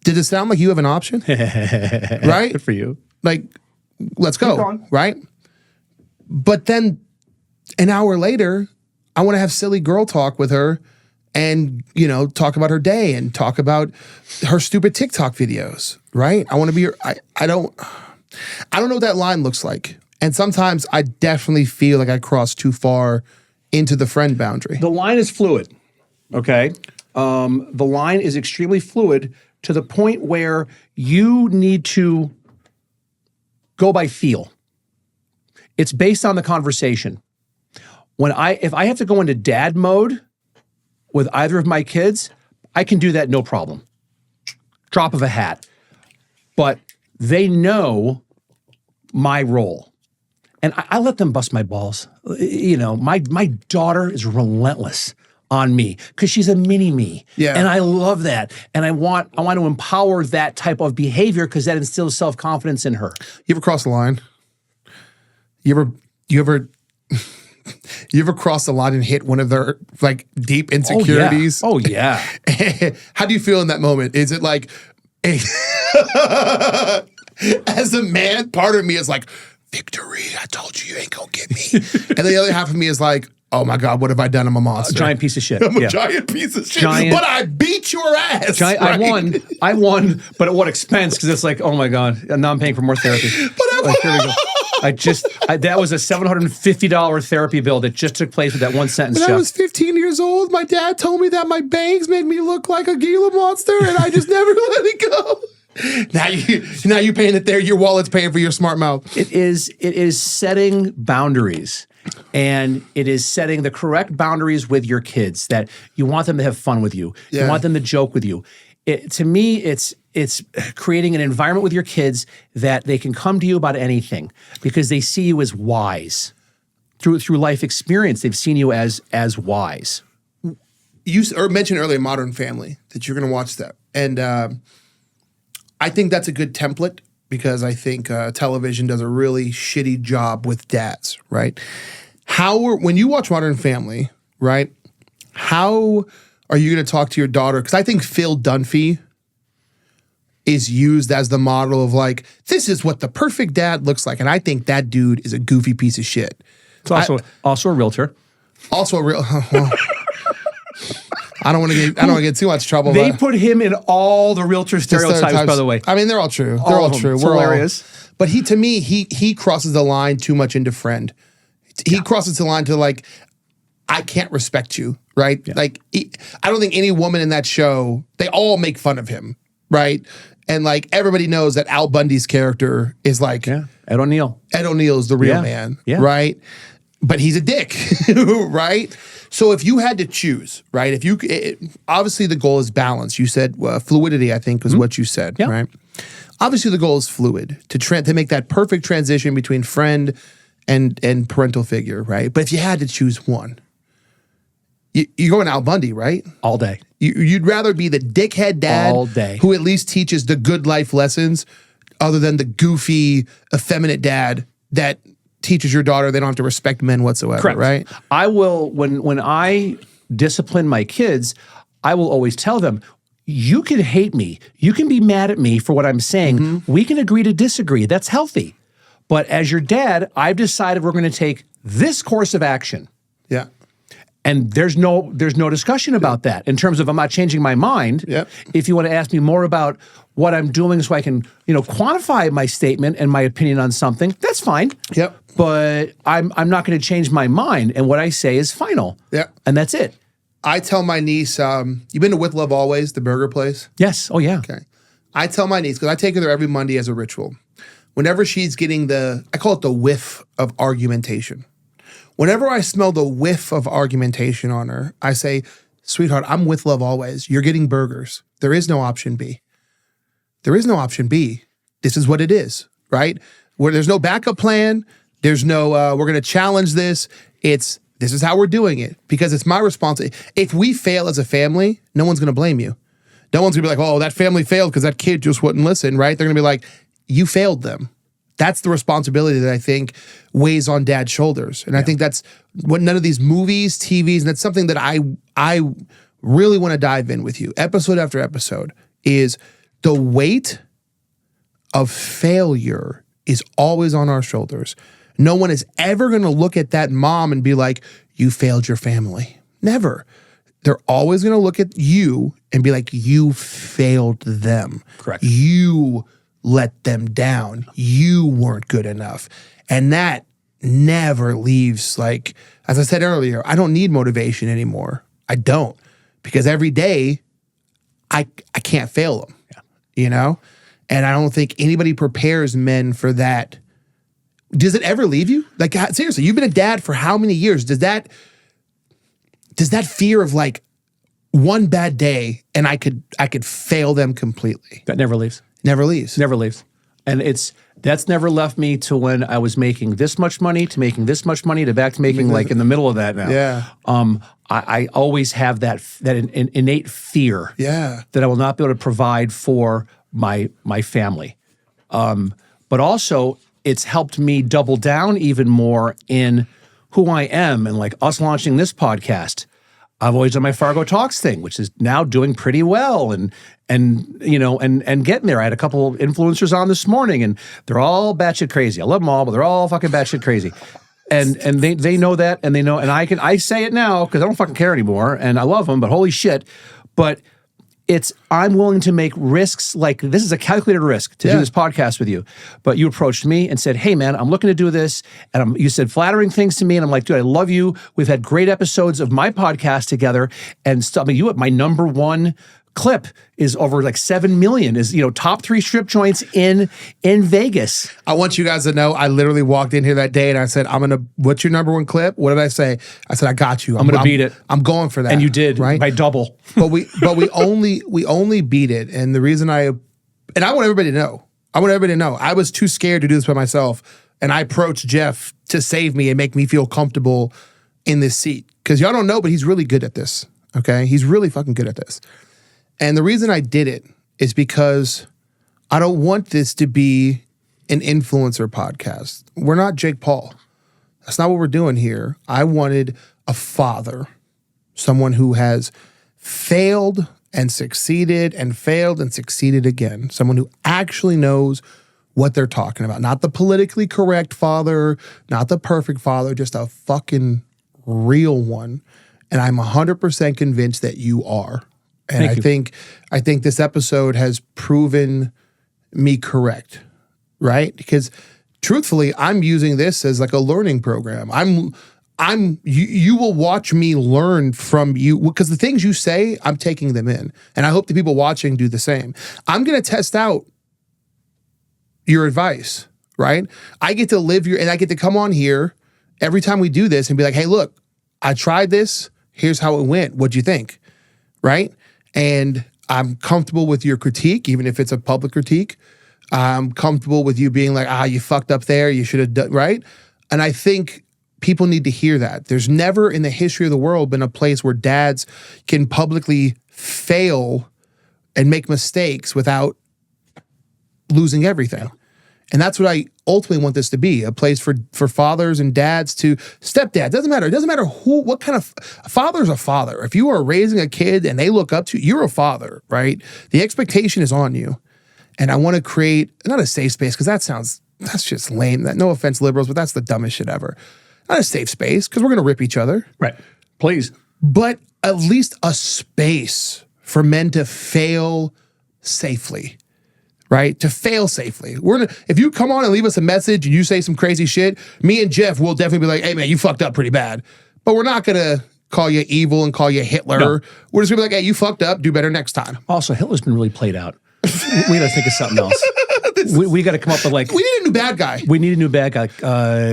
B: did it sound like you have an option? Right?
A: Good for you.
B: Like, let's go, right? But then an hour later, I want to have silly girl talk with her and, talk about her day and talk about her stupid TikTok videos, right? I want to be her. I don't know what that line looks like. And sometimes I definitely feel like I cross too far into the friend boundary.
A: The line is fluid, okay? The line is extremely fluid to the point where you need to go by feel. It's based on the conversation. If I have to go into dad mode with either of my kids, I can do that no problem. Drop of a hat. But they know my role. And I let them bust my balls. You know, my daughter is relentless on me because she's a mini me.
B: Yeah.
A: And I love that. And I want to empower that type of behavior because that instills self-confidence in her.
B: You ever cross the line? You ever cross the line and hit one of their like deep insecurities?
A: Oh yeah.
B: How do you feel in that moment? Is it like, as a man, part of me is like, victory, I told you ain't gonna get me. And the other half of me is like, oh my God, what have I done? I'm a monster.
A: A giant piece of shit.
B: I'm a giant piece of shit. But I beat your ass.
A: Right? I won, but at what expense? Because it's like, oh my God, now I'm paying for more therapy. Like, here we go. That was a $750 therapy bill that just took place with that one sentence.
B: When I was 15 years old, my dad told me that my bangs made me look like a Gila monster, and I just never let it go. Now you paying it there. Your wallet's paying for your smart mouth.
A: It is setting boundaries, and it is setting the correct boundaries with your kids. That you want them to have fun with you.
B: Yeah.
A: You want them to joke with you. To me, it's creating an environment with your kids that they can come to you about anything because they see you as wise through life experience. They've seen you as wise.
B: You mentioned earlier Modern Family, that you're going to watch that, and I think that's a good template because I think television does a really shitty job with dads, right? When you watch Modern Family, right, how are you going to talk to your daughter? Because I think Phil Dunphy is used as the model of like, this is what the perfect dad looks like. And I think that dude is a goofy piece of shit.
A: It's also a realtor.
B: Also a real... I don't want to get too much trouble.
A: They put him in all the realtor stereotypes, by the way.
B: I mean, they're all true. They're all true.
A: It's hilarious.
B: But to me, he crosses the line too much into friend. He crosses the line to like, I can't respect you, right? Yeah. Like, I don't think any woman in that show, they all make fun of him, right? And like everybody knows that Al Bundy's character is like
A: Ed O'Neill.
B: Ed O'Neill's the real man, right? But he's a dick, right? So if you had to choose, right? Obviously the goal is balance. You said fluidity, I think, was what you said, right? Obviously the goal is fluid to make that perfect transition between friend and parental figure, right? But if you had to choose one, you're going Al Bundy, right?
A: All day.
B: You'd rather be the dickhead dad
A: all day,
B: who at least teaches the good life lessons, other than the goofy, effeminate dad that teaches your daughter they don't have to respect men whatsoever.
A: Correct.
B: Right?
A: I will, when I discipline my kids, I will always tell them, you can hate me. You can be mad at me for what I'm saying. Mm-hmm. We can agree to disagree. That's healthy. But as your dad, I've decided we're going to take this course of action.
B: Yeah.
A: And there's no discussion about that in terms of I'm not changing my mind.
B: Yep.
A: If you want to ask me more about what I'm doing so I can, quantify my statement and my opinion on something, that's fine.
B: Yep.
A: But I'm not going to change my mind, and what I say is final.
B: Yep.
A: And that's it.
B: I tell my niece, you've been to With Love Always, the burger place?
A: Yes. Oh, yeah.
B: Okay. I tell my niece, because I take her there every Monday as a ritual. Whenever she's getting I call it the whiff of argumentation. Whenever I smell the whiff of argumentation on her, I say, sweetheart, I'm With Love Always. You're getting burgers. There is no option B. There is no option B. This is what it is, right? Where there's no backup plan. There's no, we're going to challenge this. This is how we're doing it because it's my responsibility. If we fail as a family, no one's going to blame you. No one's going to be like, oh, that family failed because that kid just wouldn't listen, right? They're going to be like, you failed them. That's the responsibility that I think weighs on dad's shoulders. And I think that's what none of these movies, TVs, and that's something that I really want to dive in with you, episode after episode, is the weight of failure is always on our shoulders. No one is ever going to look at that mom and be like, you failed your family. Never. They're always going to look at you and be like, you failed them.
A: Correct.
B: You let them down. You weren't good enough. And that never leaves, like, as I said earlier, I don't need motivation anymore. I don't. Because every day, I can't fail them. Yeah. And I don't think anybody prepares men for that. Does it ever leave you? Like, seriously, you've been a dad for how many years? Does that fear of like one bad day and I could fail them completely?
A: That never leaves.
B: Never leaves.
A: Never leaves. And that's never left me to when I was making this much money to making this much money to back to making like in the middle of that now.
B: Yeah.
A: I always have that innate fear that I will not be able to provide for my family. But also it's helped me double down even more in who I am and like us launching this podcast. I've always done my Fargo Talks thing, which is now doing pretty well and getting there. I had a couple influencers on this morning and they're all batshit crazy. I love them all, but they're all fucking batshit crazy. And they know that and they know, and I say it now because I don't fucking care anymore and I love them, but holy shit. But I'm willing to make risks, like this is a calculated risk to do this podcast with you. But you approached me and said, hey man, I'm looking to do this. And you said flattering things to me. And I'm like, dude, I love you. We've had great episodes of my podcast together. And stuff. I mean, my number one clip is over like 7 million, is, top 3 strip joints in Vegas.
B: I want you guys to know, I literally walked in here that day and I said, what's your number one clip? What did I say? I said, I got you.
A: I'm going to beat it.
B: I'm going for that.
A: And you did, right? By double.
B: but we only beat it. And the reason I want everybody to know, I was too scared to do this by myself. And I approached Jeff to save me and make me feel comfortable in this seat. Because y'all don't know, but he's really good at this. Okay? He's really fucking good at this. And the reason I did it is because I don't want this to be an influencer podcast. We're not Jake Paul. That's not what we're doing here. I wanted a father, someone who has failed and succeeded and failed and succeeded again, someone who actually knows what they're talking about. Not the politically correct father, not the perfect father, just a fucking real one. And I'm 100% convinced that you are. And I think this episode has proven me correct, right? Because truthfully, I'm using this as like a learning program. You will watch me learn from you because the things you say, I'm taking them in. And I hope the people watching do the same. I'm going to test out your advice, right? I get to and I get to come on here every time we do this and be like, hey, look, I tried this. Here's how it went. What'd you think? Right? And I'm comfortable with your critique, even if it's a public critique. I'm comfortable with you being like, you fucked up there. You should have done, right? And I think people need to hear that. There's never in the history of the world been a place where dads can publicly fail and make mistakes without losing everything. And that's what I ultimately want this to be, a place for fathers and dads to stepdad. Doesn't matter. It doesn't matter what kind of a father's a father. If you are raising a kid and they look up to you, you're a father, right? The expectation is on you. And I want to create, not a safe space, because that's just lame. No offense, liberals, but that's the dumbest shit ever. Not a safe space, because we're going to rip each other.
A: Right. Please.
B: But at least a space for men to fail safely. Right? To fail safely. If you come on and leave us a message and you say some crazy shit, me and Jeff will definitely be like, hey man, you fucked up pretty bad. But we're not going to call you evil and call you Hitler. No. We're just going to be like, hey, you fucked up, do better next time.
A: Also, Hitler's been really played out. We got to think of something else. We got to come up with like...
B: We need a new bad guy.
A: We need a new bad guy.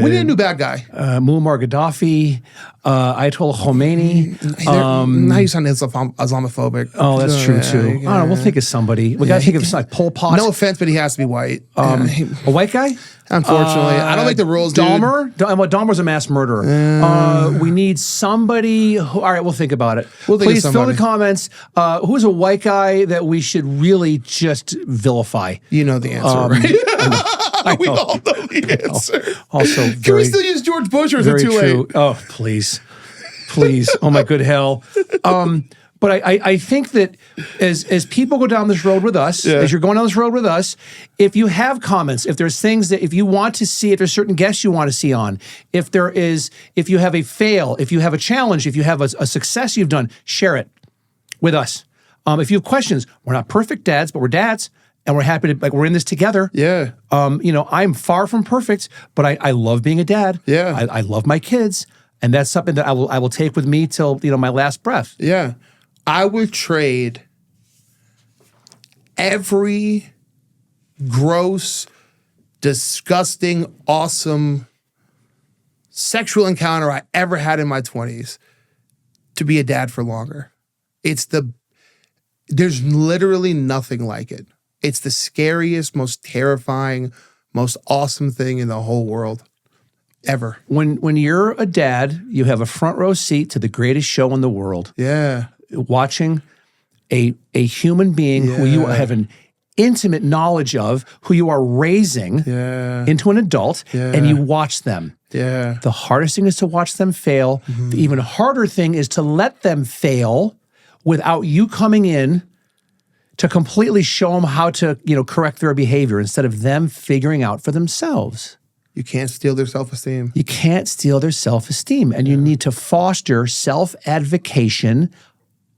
B: We need a new bad guy.
A: Muammar Gaddafi, Ayatollah Khomeini.
B: Now you sound Islamophobic.
A: Oh, that's true too. I don't know. We'll think of somebody. We got to think of like Pol Pot.
B: No offense, but he has to be white.
A: A white guy?
B: Unfortunately. I don't make the rules, dude.
A: Dahmer's a mass murderer. We need somebody who... All right, we'll think about it. Please fill the comments. Who's a white guy that we should really just vilify?
B: You know the answer, right? We all know the answer.
A: Also,
B: can we still use George Bush, or is it too late?
A: Oh, please. Oh my good hell. But I think that as people go down this road with us, as you're going down this road with us, if you have comments, if there's things that if you want to see, if there's certain guests you want to see on, if you have a fail, if you have a challenge, if you have a success you've done, share it with us. If you have questions, we're not perfect dads, but we're dads. And we're happy to, we're in this together.
B: Yeah.
A: I'm far from perfect, but I love being a dad.
B: Yeah.
A: I love my kids. And that's something that I will take with me till, my last breath.
B: Yeah. I would trade every gross, disgusting, awesome sexual encounter I ever had in my 20s to be a dad for longer. There's literally nothing like it. It's the scariest, most terrifying, most awesome thing in the whole world ever.
A: When you're a dad, you have a front row seat to the greatest show in the world.
B: Yeah.
A: Watching a human being who you have an intimate knowledge of, who you are raising into an adult, and you watch them.
B: Yeah.
A: The hardest thing is to watch them fail. The even harder thing is to let them fail without you coming in to completely show them how to, correct their behavior instead of them figuring out for themselves.
B: You can't steal their self-esteem.
A: You can't steal their self-esteem, and you need to foster self-advocation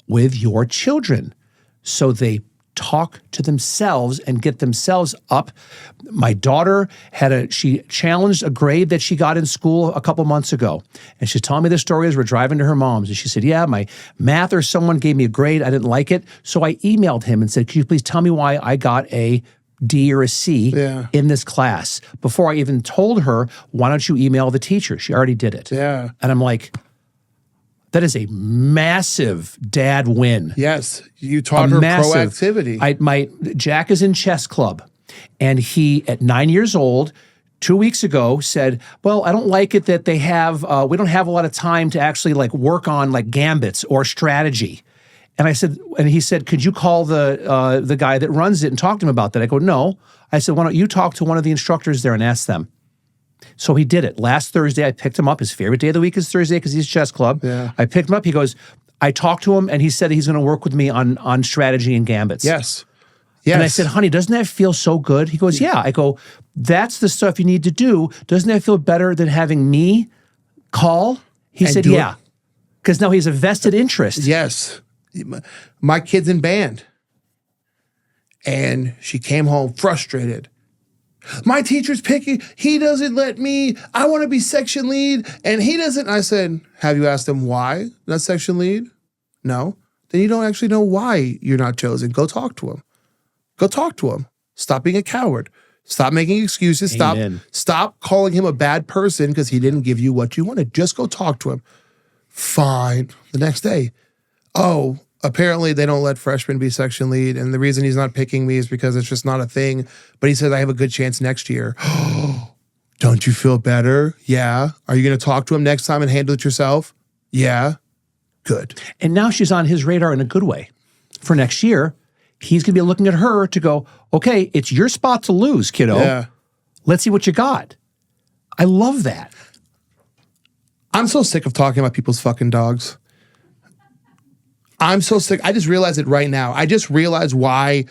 A: with your children so they talk to themselves and get themselves up. My daughter she challenged a grade that she got in school a couple months ago. And she's telling me the story as we're driving to her mom's. And she said, yeah, my math or someone gave me a grade. I didn't like it. So I emailed him and said, could you please tell me why I got a D or a C in this class? Before I even told her, why don't you email the teacher? She already did it.
B: Yeah.
A: And I'm like, that is a massive dad win.
B: Yes. You taught her proactivity.
A: Jack is in chess club, and he, at 9 years old, 2 weeks ago, said, well, I don't like it that they have, we don't have a lot of time to actually work on gambits or strategy. And he said, could you call the guy that runs it and talk to him about that? I go, no. I said, why don't you talk to one of the instructors there and ask them? So he did it. Last Thursday, I picked him up. His favorite day of the week is Thursday because he's chess club.
B: Yeah.
A: I picked him up. He goes, I talked to him, and he said he's going to work with me on strategy and gambits.
B: Yes.
A: And I said, honey, doesn't that feel so good? He goes, yeah. I go, that's the stuff you need to do. Doesn't that feel better than having me call? He said, yeah. Because now he has a vested interest.
B: Yes. My kid's in band. And she came home frustrated. My teacher's picky. He doesn't let me. I want to be section lead, and he doesn't. I said, have you asked him why not section lead? No. Then you don't actually know why you're not chosen. Go talk to him. Go talk to him. Stop being a coward. Stop making excuses.
A: Amen.
B: Stop calling him a bad person because he didn't give you what you wanted. Just go talk to him. Fine. The next day, oh, apparently they don't let freshmen be section lead, and the reason he's not picking me is because it's just not a thing. But he says I have a good chance next year. Don't you feel better? Yeah. Are you going to talk to him next time and handle it yourself? Yeah. Good.
A: And now she's on his radar in a good way. For next year, he's going to be looking at her to go, okay, it's your spot to lose, kiddo.
B: Yeah.
A: Let's see what you got. I love that.
B: I'm so sick of talking about people's fucking dogs. I'm so sick. I just realized it right now. I just realized why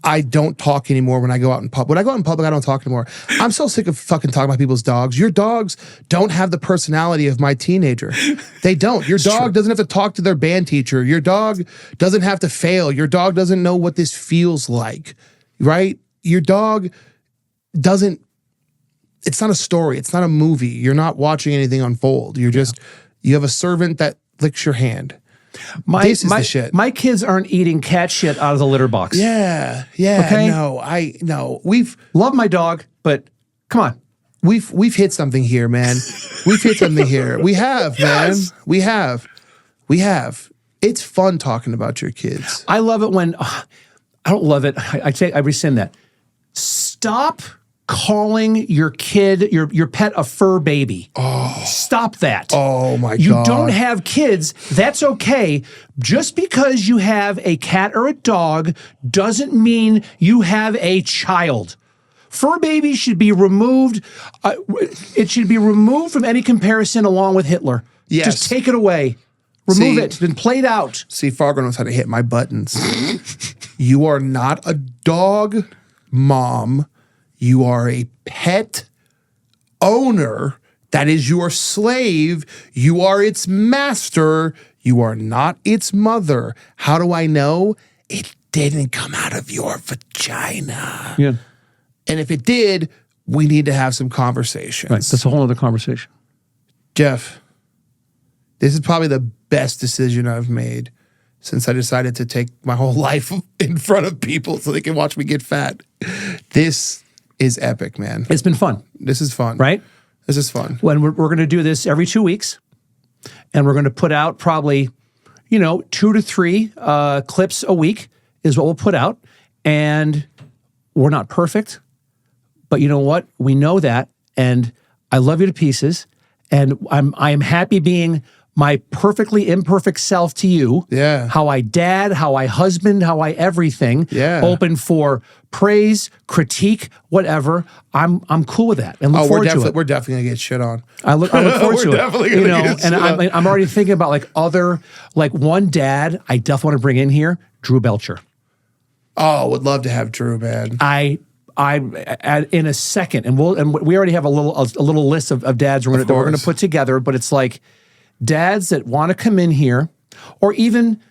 B: I don't talk anymore when I go out in public. When I go out in public, I don't talk anymore. I'm so sick of fucking talking about people's dogs. Your dogs don't have the personality of my teenager. They don't. Your dog doesn't have to talk to their band teacher. Your dog doesn't have to fail. Your dog doesn't know what this feels like, right? Your dog doesn't, it's not a story. It's not a movie. You're not watching anything unfold. You're just, you have a servant that licks your hand. This is the shit.
A: My kids aren't eating cat shit out of the litter box.
B: Yeah.
A: Okay?
B: No.
A: Love my dog, but come on.
B: We've hit something here, man. We've hit something here. We have, man. We have. It's fun talking about your kids.
A: I love it when, I don't love it. I rescind that. Stop calling your kid, your pet, a fur baby. Oh. Stop that.
B: Oh my God.
A: You don't have kids. That's okay. Just because you have a cat or a dog doesn't mean you have a child. Fur babies should be removed. It should be removed from any comparison along with Hitler.
B: Yes.
A: Just take it away. Remove it. It's been played out.
B: See, Fargo knows how to hit my buttons. You are not a dog mom. You are a pet owner. That is your slave. You are its master. You are not its mother. How do I know? It didn't come out of your vagina.
A: Yeah.
B: And if it did, we need to have some conversations.
A: Right. That's a whole other conversation.
B: Jeff, this is probably the best decision I've made since I decided to take my whole life in front of people so they can watch me get fat. This is epic, man.
A: It's been fun.
B: This is fun.
A: Right?
B: This is fun.
A: When we're going to do this every 2 weeks, and we're going to put out probably, 2 to 3 clips a week is what we'll put out. And we're not perfect, but you know what? We know that, and I love you to pieces, and I am happy being my perfectly imperfect self to you.
B: Yeah.
A: How I dad, how I husband, how I everything.
B: Yeah.
A: Open for praise, critique, whatever. I'm cool with that, and look forward to it.
B: We're definitely gonna get shit on.
A: I look forward
B: We're
A: to
B: definitely
A: it.
B: gonna
A: You know,
B: get
A: and
B: shit
A: I'm already thinking about like other, like one dad I definitely want to bring in here, Drew Belcher.
B: Oh, would love to have Drew, man.
A: I in a second, and we already have a little list of dads that we're going to put together. But it's like dads that want to come in here, or even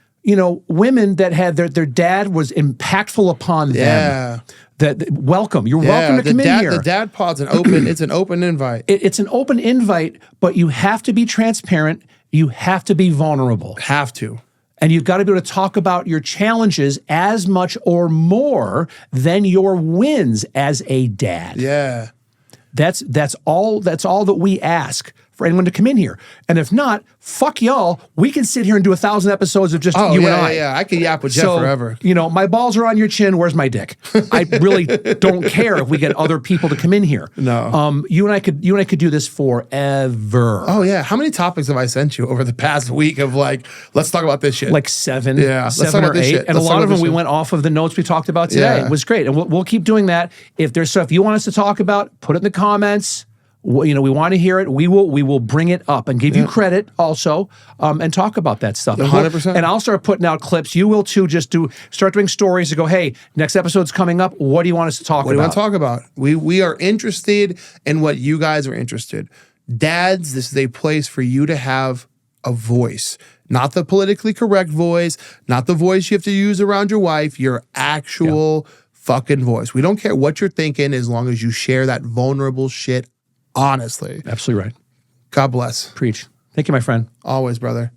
A: women that had their dad was impactful upon them. That welcome. You're welcome to come in here.
B: The dad pod's an open. It's an open invite.
A: It's an open invite, but you have to be transparent. You have to be vulnerable.
B: Have to.
A: And you've got to be able to talk about your challenges as much or more than your wins as a dad.
B: Yeah.
A: That's all that we ask for anyone to come in here. And if not, fuck y'all. We can sit here and do 1,000 episodes of just you and I.
B: Yeah, I could yap with Jeff forever.
A: My balls are on your chin. Where's my dick? I really don't care if we get other people to come in here.
B: No.
A: You and I could do this forever.
B: Oh yeah. How many topics have I sent you over the past week of like, let's talk about this shit?
A: Like 7.
B: Yeah. Let's talk
A: 7
B: about
A: or
B: this
A: 8.
B: shit.
A: And
B: Let's
A: a
B: talk
A: lot of
B: about
A: them we
B: this
A: went off of the notes we talked about today.
B: Yeah.
A: It was great. And we'll keep doing that. If there's stuff you want us to talk about, put it in the comments. We want to hear it. We will bring it up and give you credit also, and talk about that stuff.
B: 100%.
A: And I'll start putting out clips. You will too. Just start doing stories to go, hey, next episode's coming up. What do you want us to talk about?
B: What do you want to talk about? We are interested in what you guys are interested. Dads, this is a place for you to have a voice. Not the politically correct voice, not the voice you have to use around your wife, your actual fucking voice. We don't care what you're thinking as long as you share that vulnerable shit honestly.
A: Absolutely right.
B: God bless.
A: Preach. Thank you, my friend.
B: Always, brother.